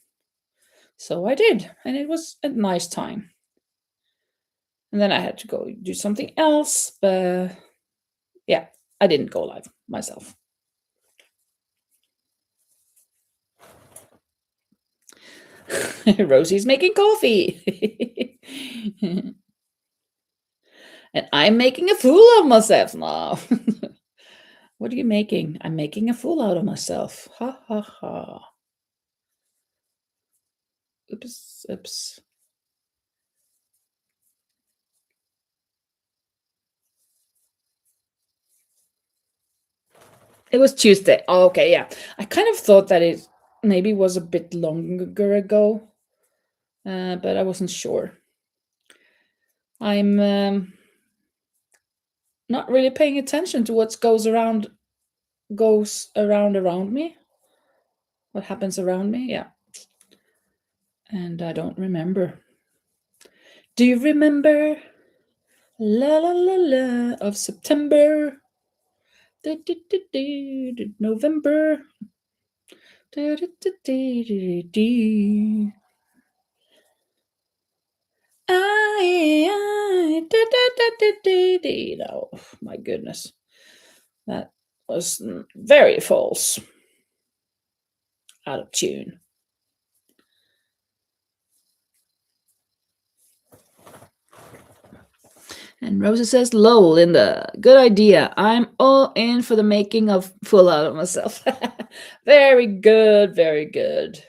So I did, and it was a nice time. And then I had to go do something else, but yeah, I didn't go live myself. Rosie's making coffee. And I'm making a fool of myself now. What are you making? I'm making a fool out of myself. Ha ha ha. Oops, oops. It was Tuesday. Oh, okay, yeah. I kind of thought that it maybe was a bit longer ago, but I wasn't sure. I'm not really paying attention to what goes around me. What happens around me? Yeah. And I don't remember. Do you remember? La la la la of September. November. Oh my goodness. That was very false. Out of tune. And Rosa says, lol, Linda, good idea. I'm all in for the making of fool out of myself. Very good, very good.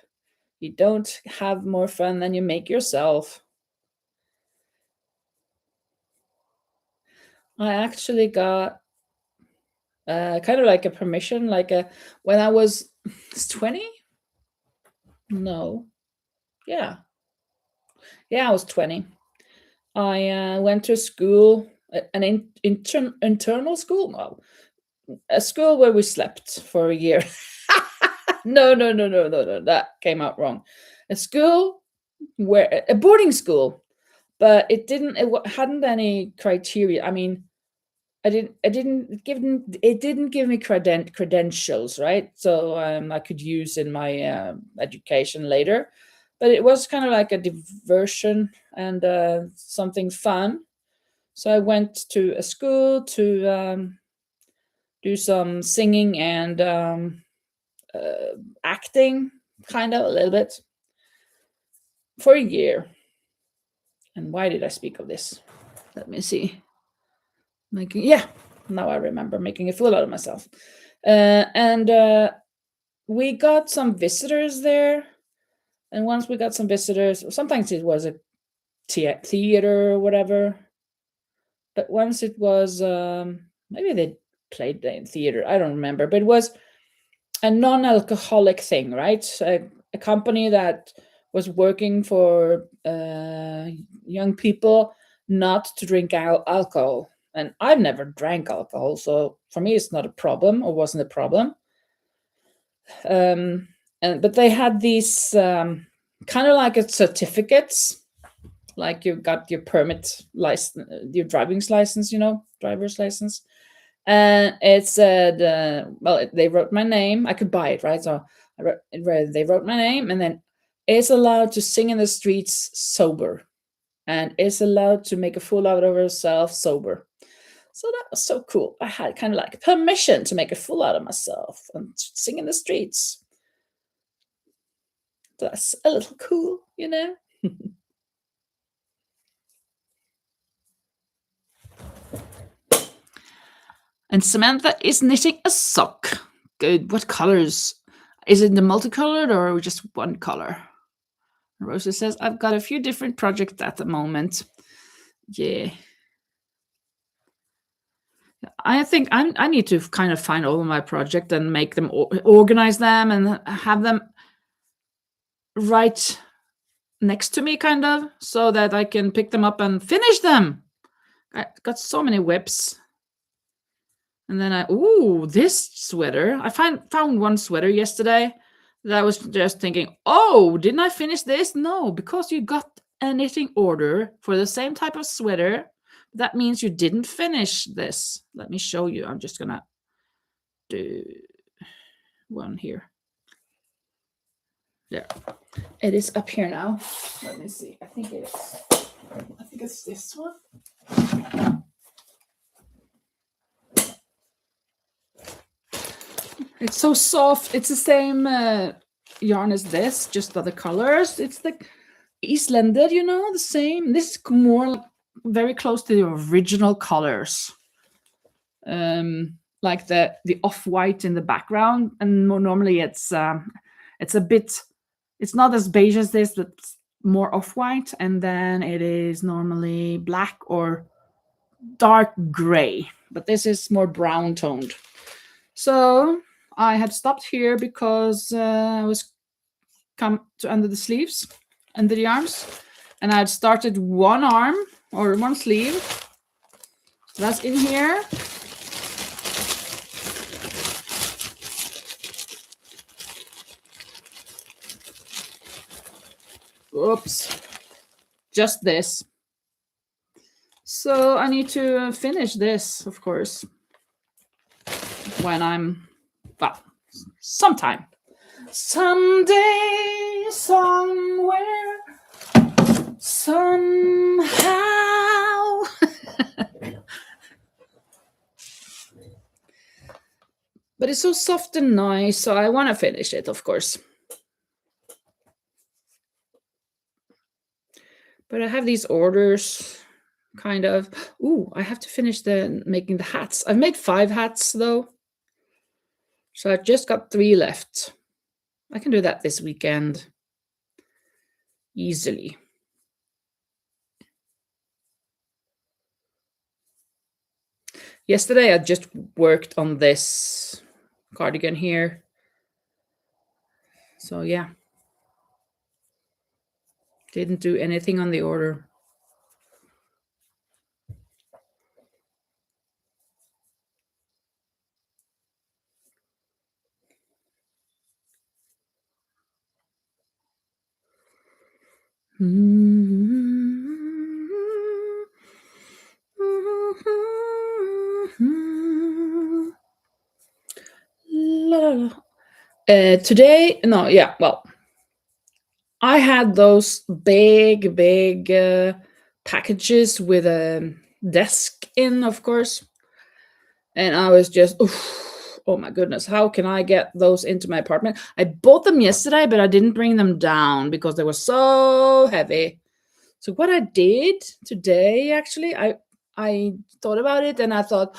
You don't have more fun than you make yourself. I actually got kind of like a permission, like when I was 20? No. Yeah. Yeah, I was 20. I went to school, an internal school? No. A school where we slept for a year. No, no, no, no, no, no. That came out wrong. A school where a boarding school, but hadn't any criteria. I mean, it didn't give me credentials, right? So I could use in my education later, but it was kind of like a diversion and something fun. So I went to a school to do some singing and acting, kind of a little bit, for a year. And why did I speak of this? Let me see. Now I remember, making a fool out of myself. And we got some visitors there. And once we got some visitors, sometimes it was a theater or whatever. But once it was, maybe they played in theater, I don't remember. But it was a non-alcoholic thing, right? A company that was working for young people not to drink alcohol. And I've never drank alcohol, so for me it's not a problem, or wasn't a problem. But they had these kind of like a certificates, like you got your permit license, your driver's license, driver's license. And it said, they wrote my name. I could buy it, right? So they wrote my name, and then it's allowed to sing in the streets sober, and is allowed to make a fool out of herself sober. So that was so cool. I had kind of like permission to make a fool out of myself and sing in the streets. That's a little cool, And Samantha is knitting a sock. Good. What colors? Is it the multicolored or just one color? Rosa says, I've got a few different projects at the moment. Yeah. I think I need to kind of find all of my projects and make them, organize them, and have them right next to me, kind of, so that I can pick them up and finish them. I got so many whips. And then this sweater. I found one sweater yesterday that I was just thinking, oh, didn't I finish this? No, because you got a knitting order for the same type of sweater. That means you didn't finish this. Let me show you. I'm just gonna do one here. There. It is up here now. Let me see. I think it's this one. It's so soft. It's the same yarn as this, just other colors. It's the Islander, the same. This is more very close to the original colors. Like the off-white in the background, and more normally it's a bit, it's not as beige as this, but more off-white, and then it is normally black or dark gray, but this is more brown toned. So I had stopped here because I was come to under the sleeves, under the arms, and I had started one arm or one sleeve. So that's in here. Oops, just this. So I need to finish this, of course, when I'm, sometime. Someday, somewhere, somehow. But it's so soft and nice, so I want to finish it, of course. But I have these orders, kind of. I have to finish making the hats. I've made 5 hats, though. So I've just got 3 left. I can do that this weekend easily. Yesterday I just worked on this cardigan here. So yeah. Didn't do anything on the order. Today, no, yeah, well, I had those big packages with a desk in, of course. And I was just, oof, oh my goodness, how can I get those into my apartment? I bought them yesterday, but I didn't bring them down because they were so heavy. So what I did today, actually, I thought about it and I thought,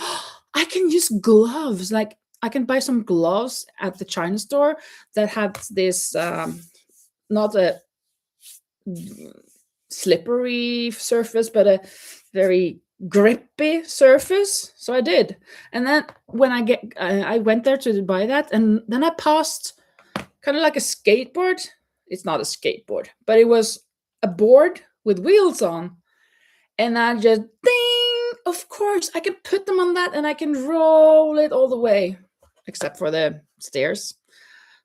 I can use gloves. Like I can buy some gloves at the China store that have this not a slippery surface, but a very grippy surface. So I did, and then when I went there to buy that, and then I passed kind of like a skateboard. It's not a skateboard, but it was a board with wheels on, and I just ding. Of course, I can put them on that, and I can roll it all the way, except for the stairs.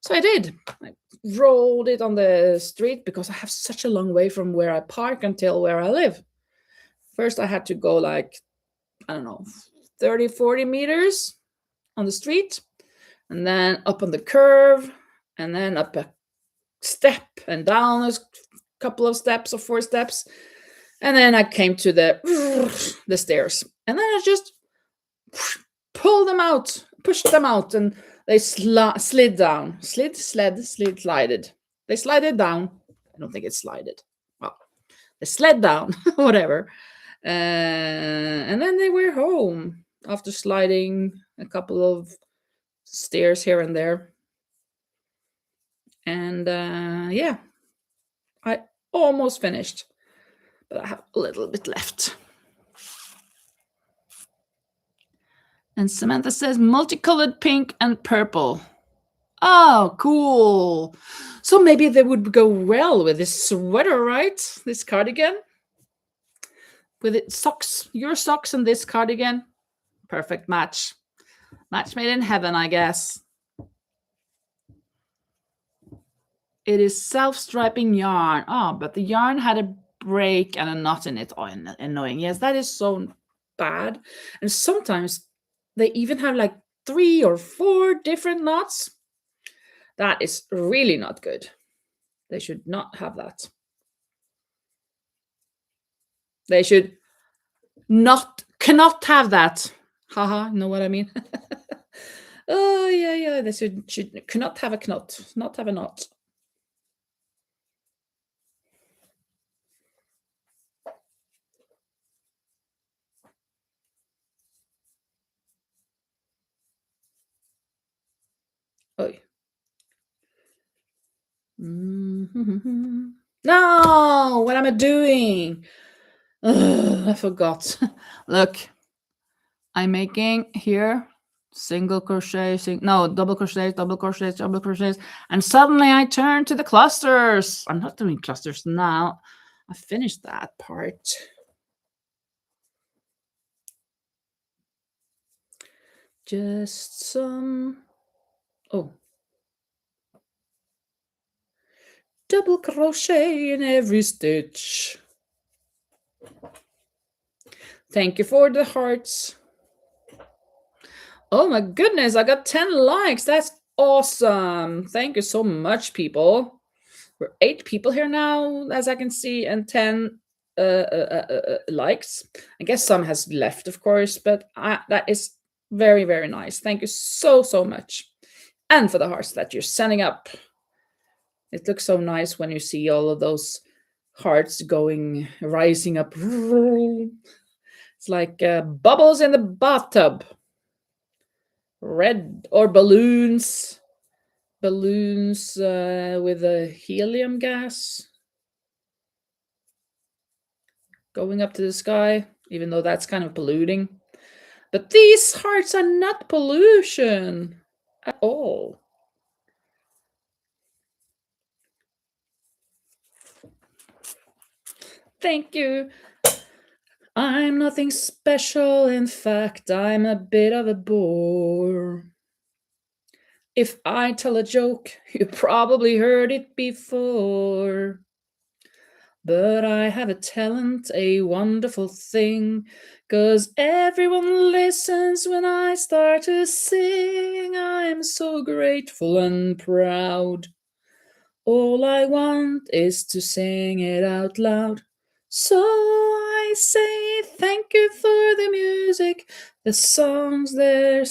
So I did. I rolled it on the street because I have such a long way from where I park until where I live. First, I had to go like, I don't know, 30, 40 meters on the street, and then up on the curve, and then up a step and down a couple of steps or 4 steps. And then I came to the stairs. And then I just pulled them out, pushed them out, and they slid down. Slided. They slided down. I don't think it slided. Well, they slid down, whatever. And then they were home after sliding a couple of stairs here and there. And yeah, I almost finished, but I have a little bit left. And Samantha says multicolored pink and purple. Oh, cool. So maybe they would go well with this sweater, right? This cardigan. With it socks, your socks and this cardigan. Perfect match. Match made in heaven, I guess. It is self-striping yarn. Oh, but the yarn had a break and a knot in it. Oh, annoying. Yes, that is so bad. And sometimes they even have like 3 or 4 different knots. That is really not good. They should not have that. They should cannot have that. Haha, know what I mean? Oh yeah. They should cannot have a knot. Not have a knot. Oh. Mm-hmm. No, what am I doing? Ugh, I forgot. Look, I'm making here single crochet, double crochets, double crochets, double crochets, and suddenly I turn to the clusters. I'm not doing clusters now. I finished that part. Just some, oh, double crochet in every stitch. Thank you for the hearts. Oh my goodness, I got 10 likes. That's awesome. Thank you so much, people. We're 8 people here now, as I can see, and 10 likes. I guess some has left, of course, but that is very, very nice. Thank you so, so much. And for the hearts that you're sending up. It looks so nice when you see all of those hearts rising up. It's like bubbles in the bathtub. Red or balloons with a helium gas going up to the sky, even though that's kind of polluting. But these hearts are not pollution at all. Thank you. I'm nothing special. In fact, I'm a bit of a bore. If I tell a joke, you probably heard it before. But I have a talent, a wonderful thing, 'cause everyone listens when I start to sing. I am so grateful and proud. All I want is to sing it out loud. So I say thank you for the music, the songs they're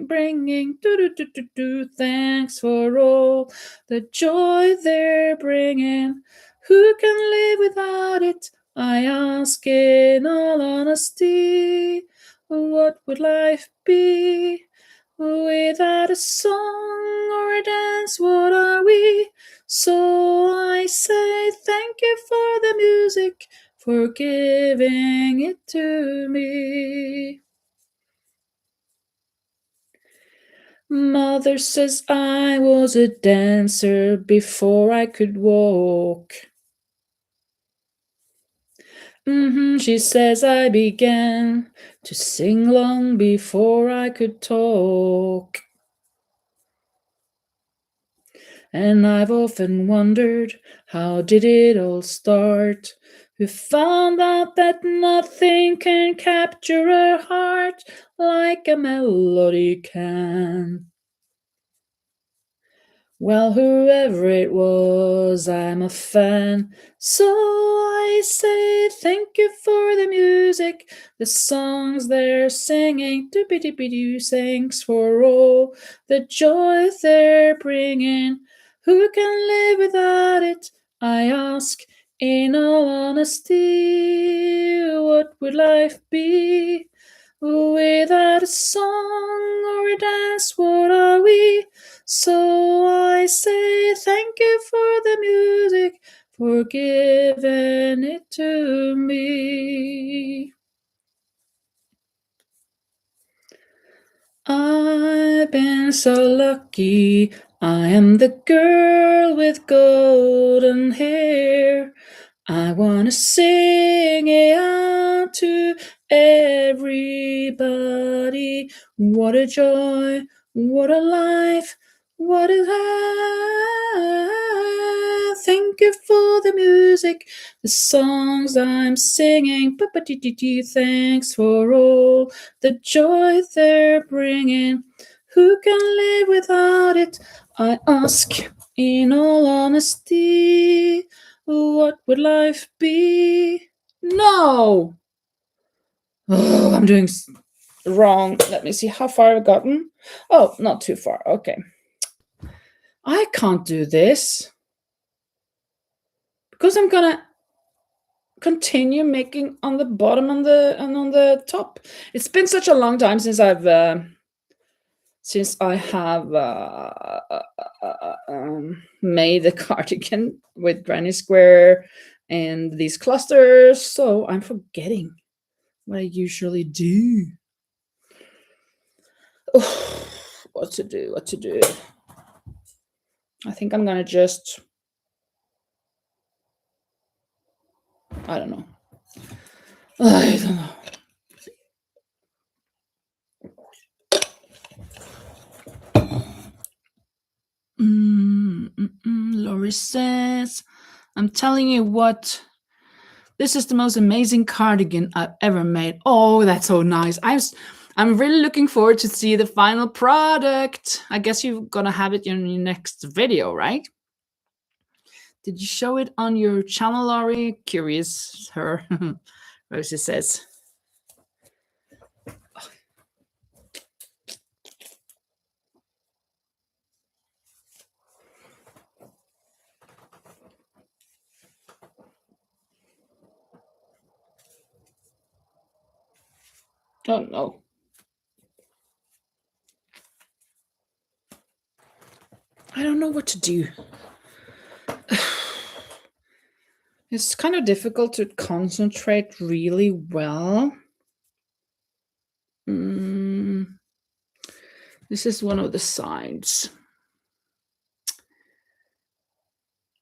bringing. Thanks for all the joy they're bringing. Who can live without it? I ask in all honesty. What would life be without a song or a dance? What are we? So I say thank you for the music, for giving it to me. Mother says I was a dancer before I could walk. She says I began to sing long before I could talk. And I've often wondered, how did it all start? Who found out that nothing can capture a heart like a melody can? Well, whoever it was, I'm a fan. So I say thank you for the music, the songs they're singing. Doopy-doopy-doo, thanks for all the joy they're bringing. Who can live without it? I ask in all honesty. What would life be without a song or a dance? What are we? So I say thank you for the music, for giving it to me. I've been so lucky, I am the girl with golden hair. I wanna sing it out to everybody. What a joy, what a life, what a life. Thank you for the music, the songs I'm singing. Thanks for all the joy they're bringing. Who can live without it? I ask in all honesty. What would life be? No! Oh, I'm doing wrong. Let me see how far I've gotten. Oh, not too far. Okay. I can't do this because I'm gonna continue making on the bottom and on the top. It's been such a long time since I have made the cardigan with granny square and these clusters, so I'm forgetting what I usually do. Oh, what to do? I think I'm gonna just, I don't know. I don't know. Lori says, I'm telling you what, this is the most amazing cardigan I've ever made. Oh, that's so nice. I'm really looking forward to see the final product. I guess you're gonna have it in your next video, right? Did you show it on your channel, Lori? Curious, her. Rosie says. Don't know. I don't know what to do. It's kind of difficult to concentrate really well. This is one of the sides.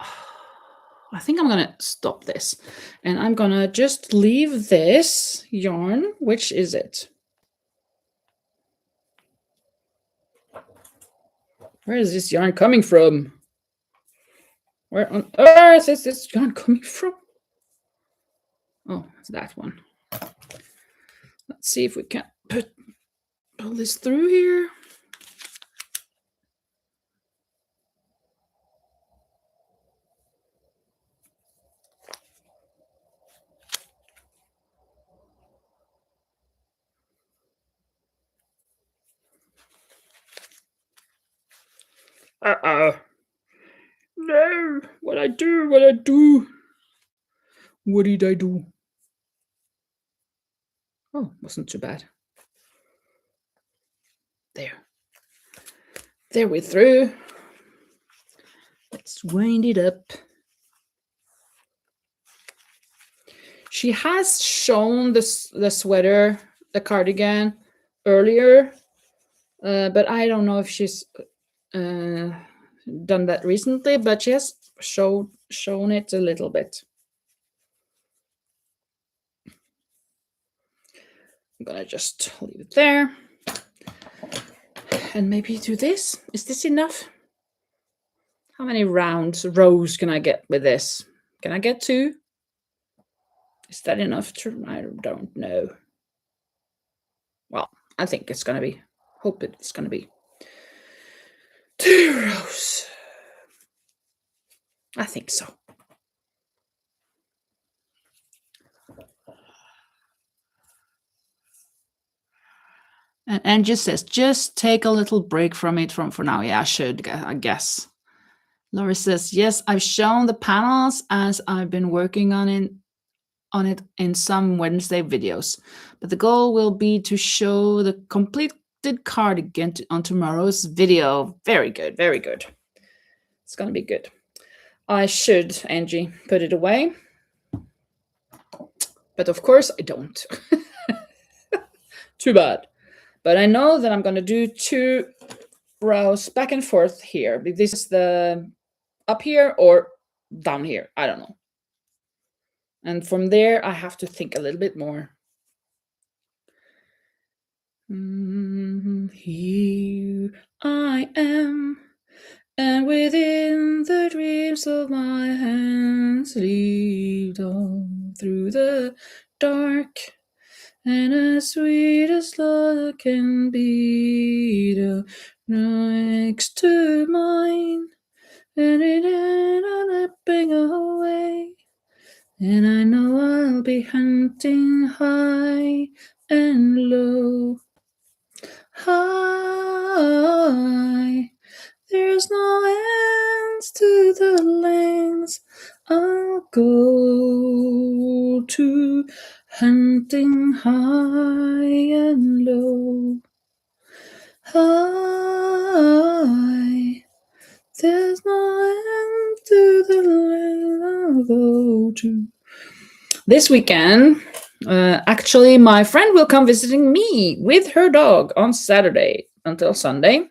I think I'm gonna stop this and I'm gonna just leave this yarn. Which is it? Where is this yarn coming from? Where on earth is this yarn coming from? Oh, it's that one. Let's see if we can pull this through here. No! What I do? What I do? What did I do? Oh, wasn't too bad. There. There we're through. Let's wind it up. She has shown the sweater, the cardigan, earlier, but I don't know if she's done that recently, but she has shown it a little bit. I'm gonna just leave it there. And maybe do this. Is this enough? How many rows can I get with this? Can I get 2? Is that enough? I don't know. Well, I think it's gonna be. Hope it's gonna be 2 rows. I think so. And Angie says, just take a little break from it for now. Yeah, I should, I guess. Laura says, yes, I've shown the panels as I've been working on it in some Wednesday videos. But the goal will be to show the completed cardigan on tomorrow's video. Very good, very good. It's going to be good. I should, Angie, put it away. But of course I don't. Too bad. But I know that I'm going to do 2 rows back and forth here. This is the up here or down here. I don't know. And from there, I have to think a little bit more. Here I am, and within the dreams of my hands, lead on through the dark. And as sweet as love can be, next to mine, and it ain't slipping away. And I know I'll be hunting high and low. High, there's no ends to the lengths I'll go to, hunting high and low. High, there's no end to the lengths I'll go to. This weekend, actually, my friend will come visiting me with her dog on Saturday until Sunday.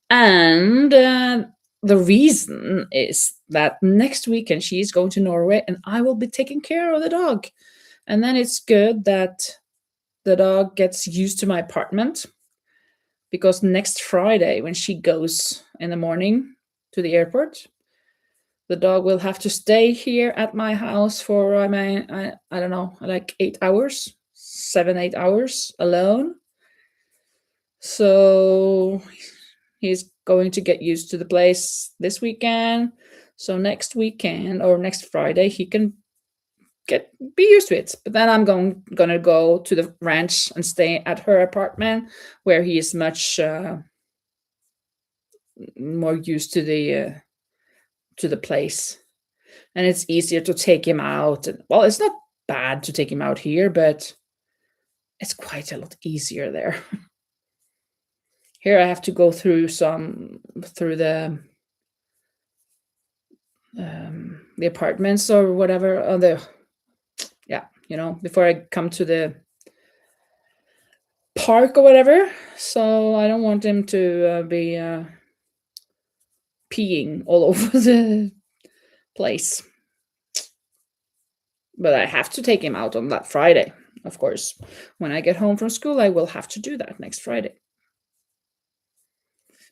And the reason is that next weekend she's going to Norway and I will be taking care of the dog. And then it's good that the dog gets used to my apartment, because next Friday when she goes in the morning to the airport, the dog will have to stay here at my house for, I don't know, like 8 hours, 7-8 hours alone. So he's going to get used to the place this weekend. So next weekend or next Friday, he can be used to it. But then I'm gonna go to the ranch and stay at her apartment, where he is much more used to the place, and it's easier to take him out. And, well, it's not bad to take him out here, but it's quite a lot easier there. Here I have to go through the apartments or whatever, before I come to the park or whatever. So I don't want him to be peeing all over the place. But I have to take him out on that Friday, of course. When I get home from school, I will have to do that next Friday,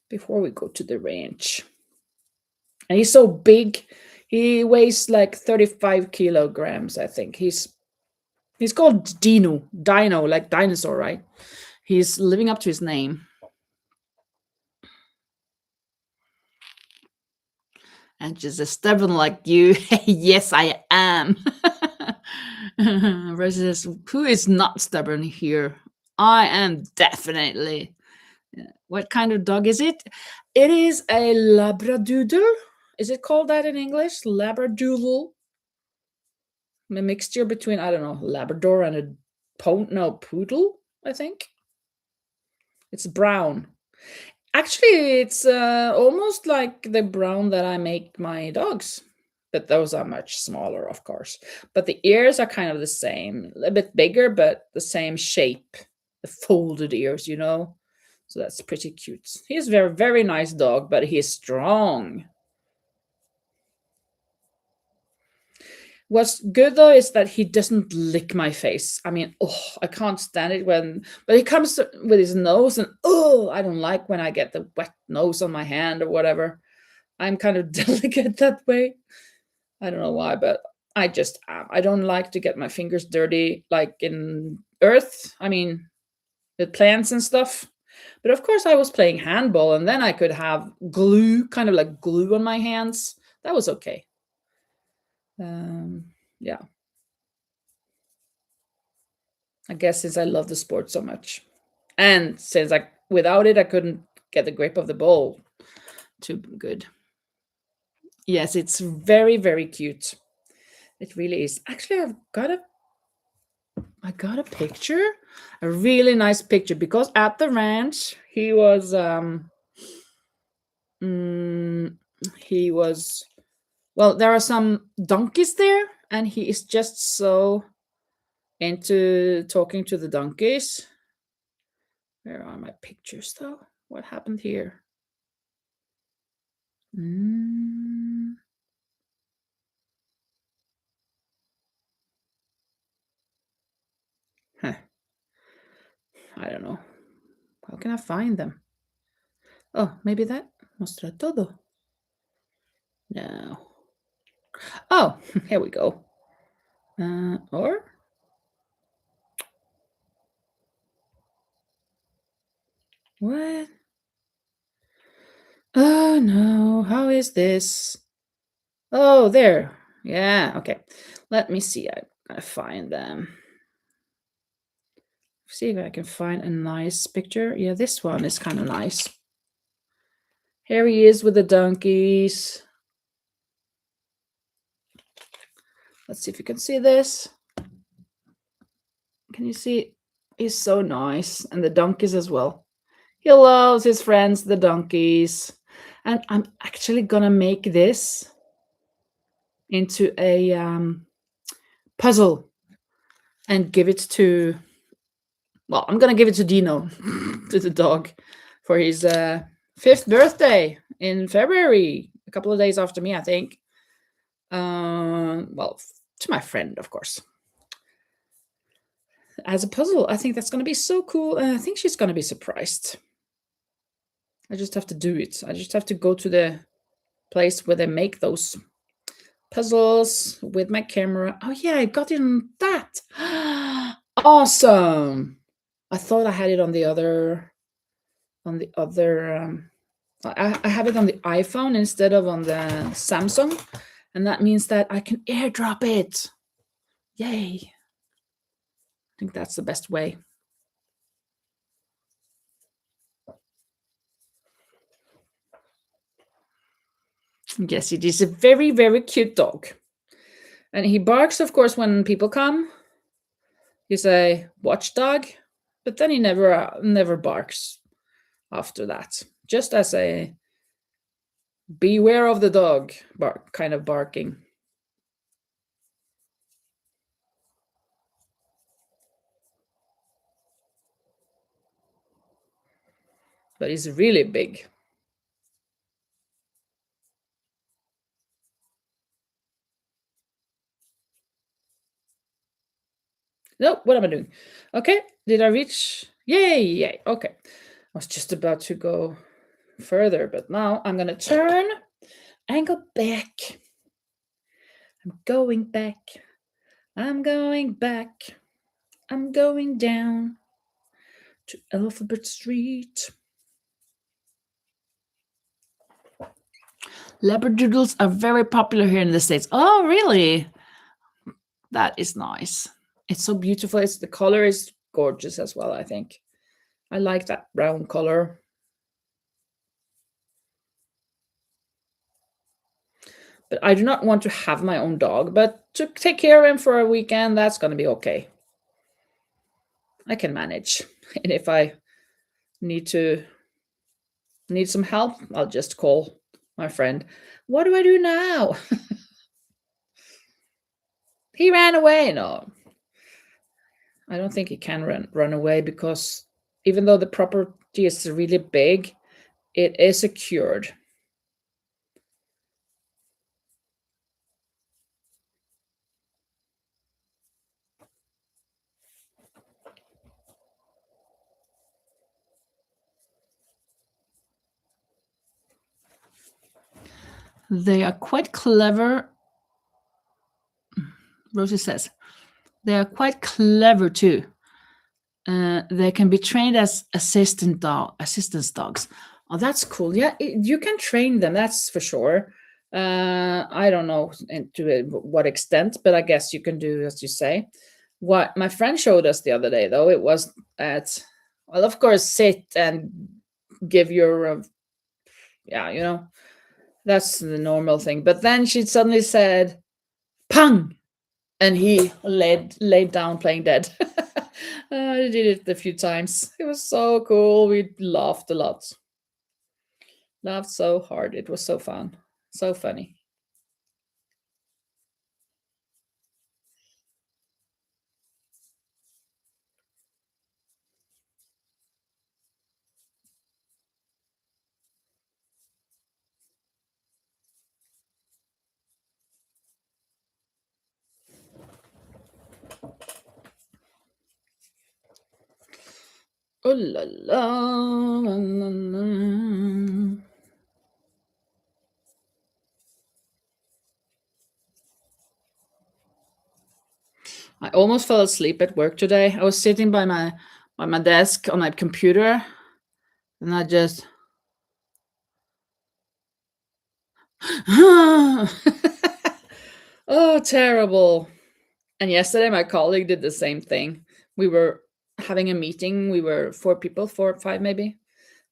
before we go to the ranch. And he's so big. He weighs like 35 kilograms, I think. He's called Dino, like dinosaur, right? He's living up to his name. And just as stubborn like you. Yes, I am. Rose says, who is not stubborn here? I am definitely. What kind of dog is it? It is a Labradoodle. Is it called that in English? Labradoodle? A mixture between, I don't know, Labrador and a poodle, I think. It's brown. Actually, it's almost like the brown that I make my dogs, but those are much smaller, of course. But the ears are kind of the same, a bit bigger, but the same shape, the folded ears, you know. So that's pretty cute. He's a very, very nice dog, but he's strong. What's good though is that he doesn't lick my face. I mean, oh, I can't stand it but he comes with his nose, and oh, I don't like when I get the wet nose on my hand or whatever. I'm kind of delicate that way. I don't know why, but I just am. I don't like to get my fingers dirty, like in earth. I mean, with plants and stuff. But of course, I was playing handball, and then I could have glue, kind of like glue on my hands. That was okay. Yeah, I guess since I love the sport so much, and since without it I couldn't get the grip of the ball too good. Yes, it's very, very cute. It really is. Actually, I got a picture, a really nice picture, because at the ranch mm, he was well, there are some donkeys there, and he is just so into talking to the donkeys. Where are my pictures though? What happened here? Mm, huh, I don't know. How can I find them? Oh, maybe that. Mostra todo. No. Oh, here we go. Or what? Oh no, how is this? Oh, there. Yeah, okay. Let me see. I'm gonna find them. See if I can find a nice picture. Yeah, this one is kind of nice. Here he is with the donkeys. Let's see if you can see this. Can you see? He's so nice. And the donkeys as well. He loves his friends, the donkeys. And I'm actually gonna make this into a puzzle and give it to, well, I'm gonna give it to Dino, to the dog, for his 5th birthday in February, a couple of days after me, I think. Well, to my friend, of course. As a puzzle, I think that's gonna be so cool, and I think she's gonna be surprised. I just have to do it. I just have to go to the place where they make those puzzles with my camera. Oh yeah, I got it on that. Awesome. I thought I had it on the other I have it on the iPhone instead of on the Samsung, and that means that I can airdrop it. Yay. I think that's the best way. Yes, it is a very, very cute dog. And he barks, of course, when people come. He's a watchdog, but then he never barks after that. Just as a beware of the dog kind of barking. But he's really big. No, what am I doing? Okay, did I reach? Yay, yay. Okay. I was just about to go further, but now I'm gonna turn and go back. I'm going back. I'm going back. I'm going down to Alphabet Street. Labradoodles are very popular here in the States. Oh, really? That is nice. It's so beautiful. The color is gorgeous as well, I think. I like that brown color. But I do not want to have my own dog, but to take care of him for a weekend, that's going to be okay. I can manage. And if I need to need some help, I'll just call my friend. What do I do now? He ran away. No, I don't think he can run away because even though the property is really big, it is secured. They are quite clever. Rosie says they are quite clever too. They can be trained as assistance dogs. Oh, that's cool. Yeah, you can train them. That's for sure. I don't know to what extent, but I guess you can do as you say. What my friend showed us the other day, though, it was at well, of course, sit and give your yeah, that's the normal thing. But then she suddenly said, "Pang!" and he laid down playing dead. I did it a few times. It was so cool. We laughed a lot. Laughed so hard. It was so fun. So funny. Oh la la, la, la, la. I almost fell asleep at work today. I was sitting by my desk on my computer, and I just oh, terrible. And yesterday my colleague did the same thing. We were having a meeting. We were four people, four or five maybe.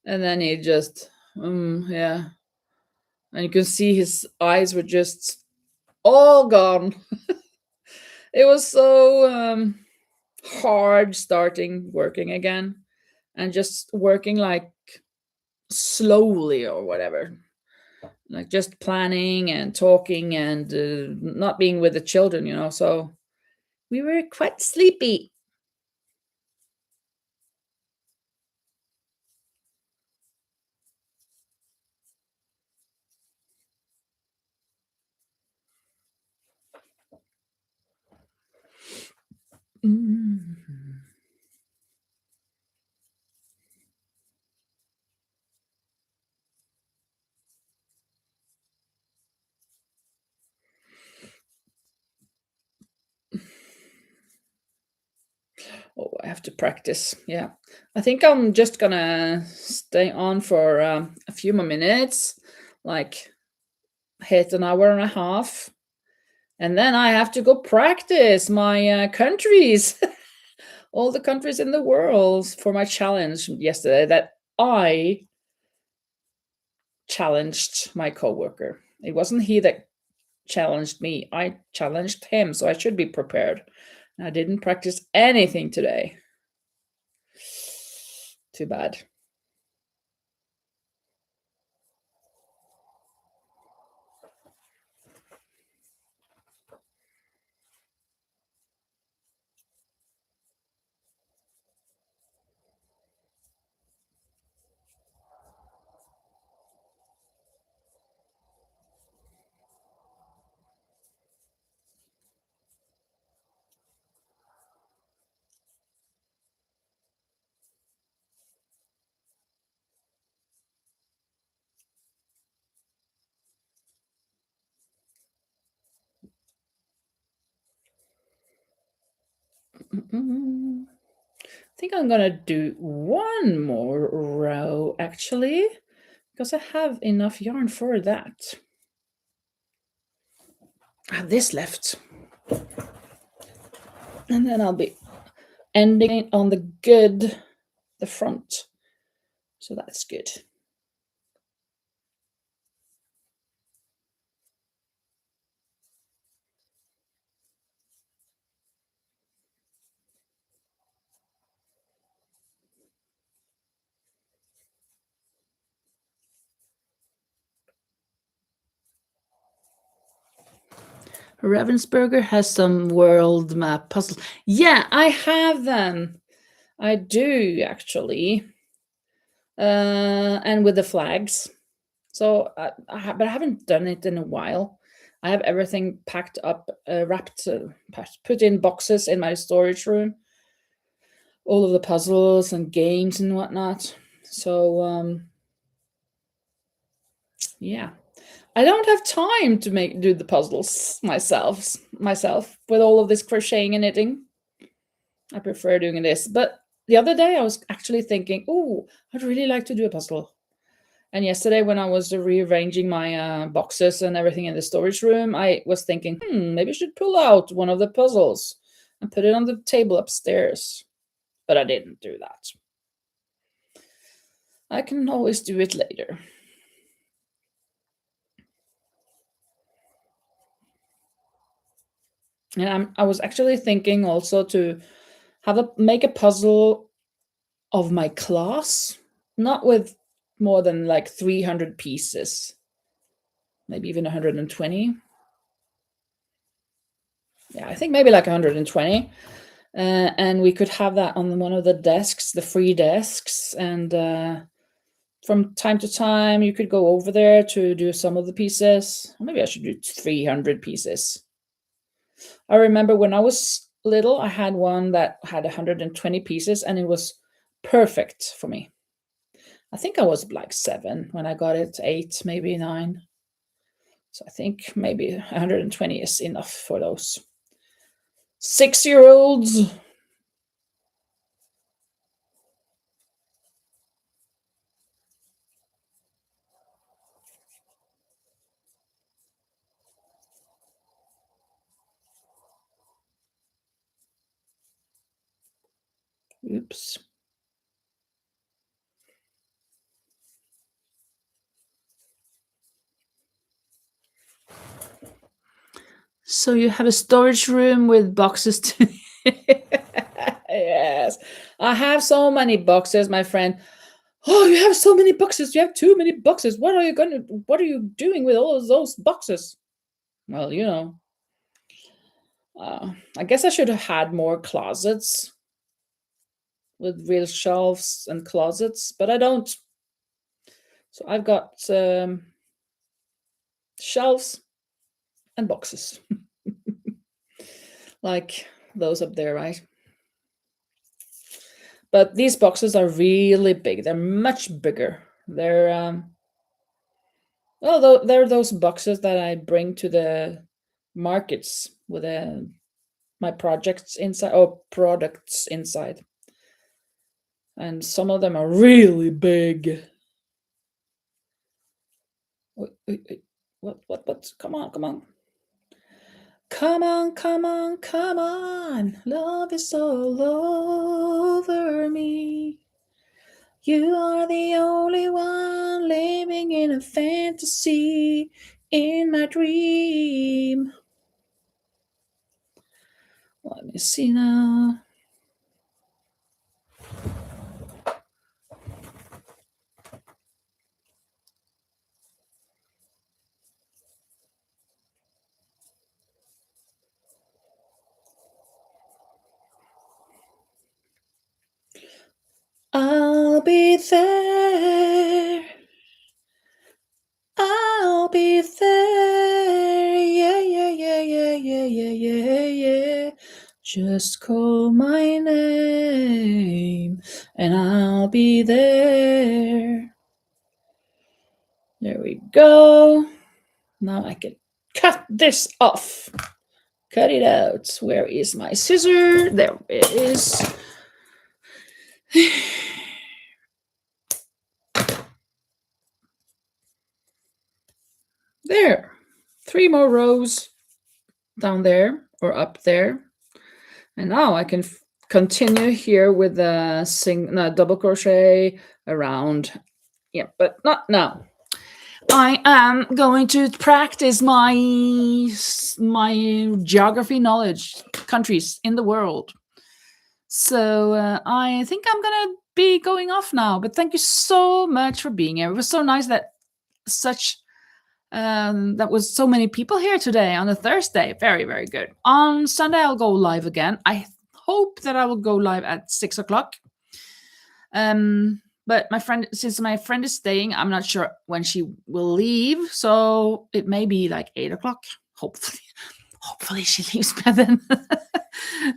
And then he just yeah. And you can see his eyes were just all gone. It was so hard starting working again and just working like slowly or whatever, like just planning and talking and not being with the children, so we were quite sleepy. Mm. Oh, I have to practice. Yeah. I think I'm just gonna stay on for a few more minutes, like hit an hour and a half. And then I have to go practice my countries, all the countries in the world for my challenge yesterday that I challenged my coworker. It wasn't he that challenged me. I challenged him, so I should be prepared. I didn't practice anything today. Too bad. I think I'm gonna do one more row actually, because I have enough yarn for that. I have this left. And then I'll be ending on the front. So that's good. Ravensburger has some world map puzzles. Yeah, I have them. I do actually. And with the flags. So, but I haven't done it in a while. I have everything packed up, wrapped, put in boxes in my storage room. All of the puzzles and games and whatnot. So, yeah, I don't have time to do the puzzles myself with all of this crocheting and knitting. I prefer doing this. But the other day I was actually thinking, oh, I'd really like to do a puzzle. And yesterday, when I was rearranging my boxes and everything in the storage room, I was thinking, maybe I should pull out one of the puzzles and put it on the table upstairs. But I didn't do that. I can always do it later. And I was actually thinking also to make a puzzle of my class, not with more than like 300 pieces, maybe even 120. Yeah, I think maybe like 120. And we could have that on one of the desks, the free desks. And from time to time, you could go over there to do some of the pieces. Maybe I should do 300 pieces. I remember when I was little, I had one that had 120 pieces, and it was perfect for me. I think I was like 7 when I got it, 8, maybe 9. So I think maybe 120 is enough for those 6-year-olds. Oops. So you have a storage room with boxes too. Yes. I have so many boxes, my friend. Oh, you have so many boxes. You have too many boxes. What are you doing with all of those boxes? Well, I guess I should have had more closets with real shelves and closets, but I don't. So I've got shelves and boxes. Like those up there, right? But these boxes are really big. They're much bigger. They're well, they're those boxes that I bring to the markets with my projects inside or products inside. And some of them are really big. Wait, wait, wait. What? Come on, come on. Come on, come on, come on. Love is all over me. You are the only one living in a fantasy in my dream. Let me see now. I'll be there. I'll be there. Yeah, yeah, yeah, yeah, yeah, yeah, yeah, yeah. Just call my name and I'll be there. There we go. Now I can cut this off. Cut it out. Where is my scissor? There it is. There. 3 more rows down there or up there. And now I can continue here with the double crochet around. Yeah, but not now. I am going to practice my geography knowledge, countries in the world. So I think I'm gonna be going off now. But thank you so much for being here. It was so nice that such That was so many people here today on a Thursday. Very, very good. On Sunday, I'll go live again. I hope that I will go live at 6 o'clock. But since my friend is staying, I'm not sure when she will leave. So it may be like 8 o'clock. Hopefully she leaves by then.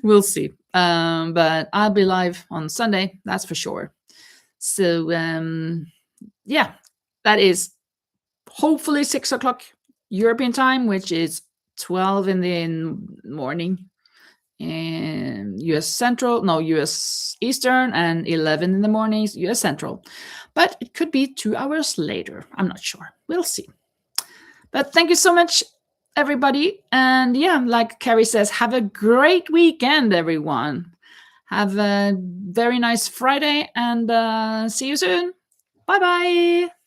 We'll see. But I'll be live on Sunday, that's for sure. So yeah, that is hopefully 6 o'clock European time, which is 12 in the morning, and US Eastern, and 11 in the mornings US Central. But it could be 2 hours later. I'm not sure. We'll see. But thank you so much, everybody. And yeah, like Carrie says, have a great weekend, everyone. Have a very nice Friday, and see you soon. Bye-bye.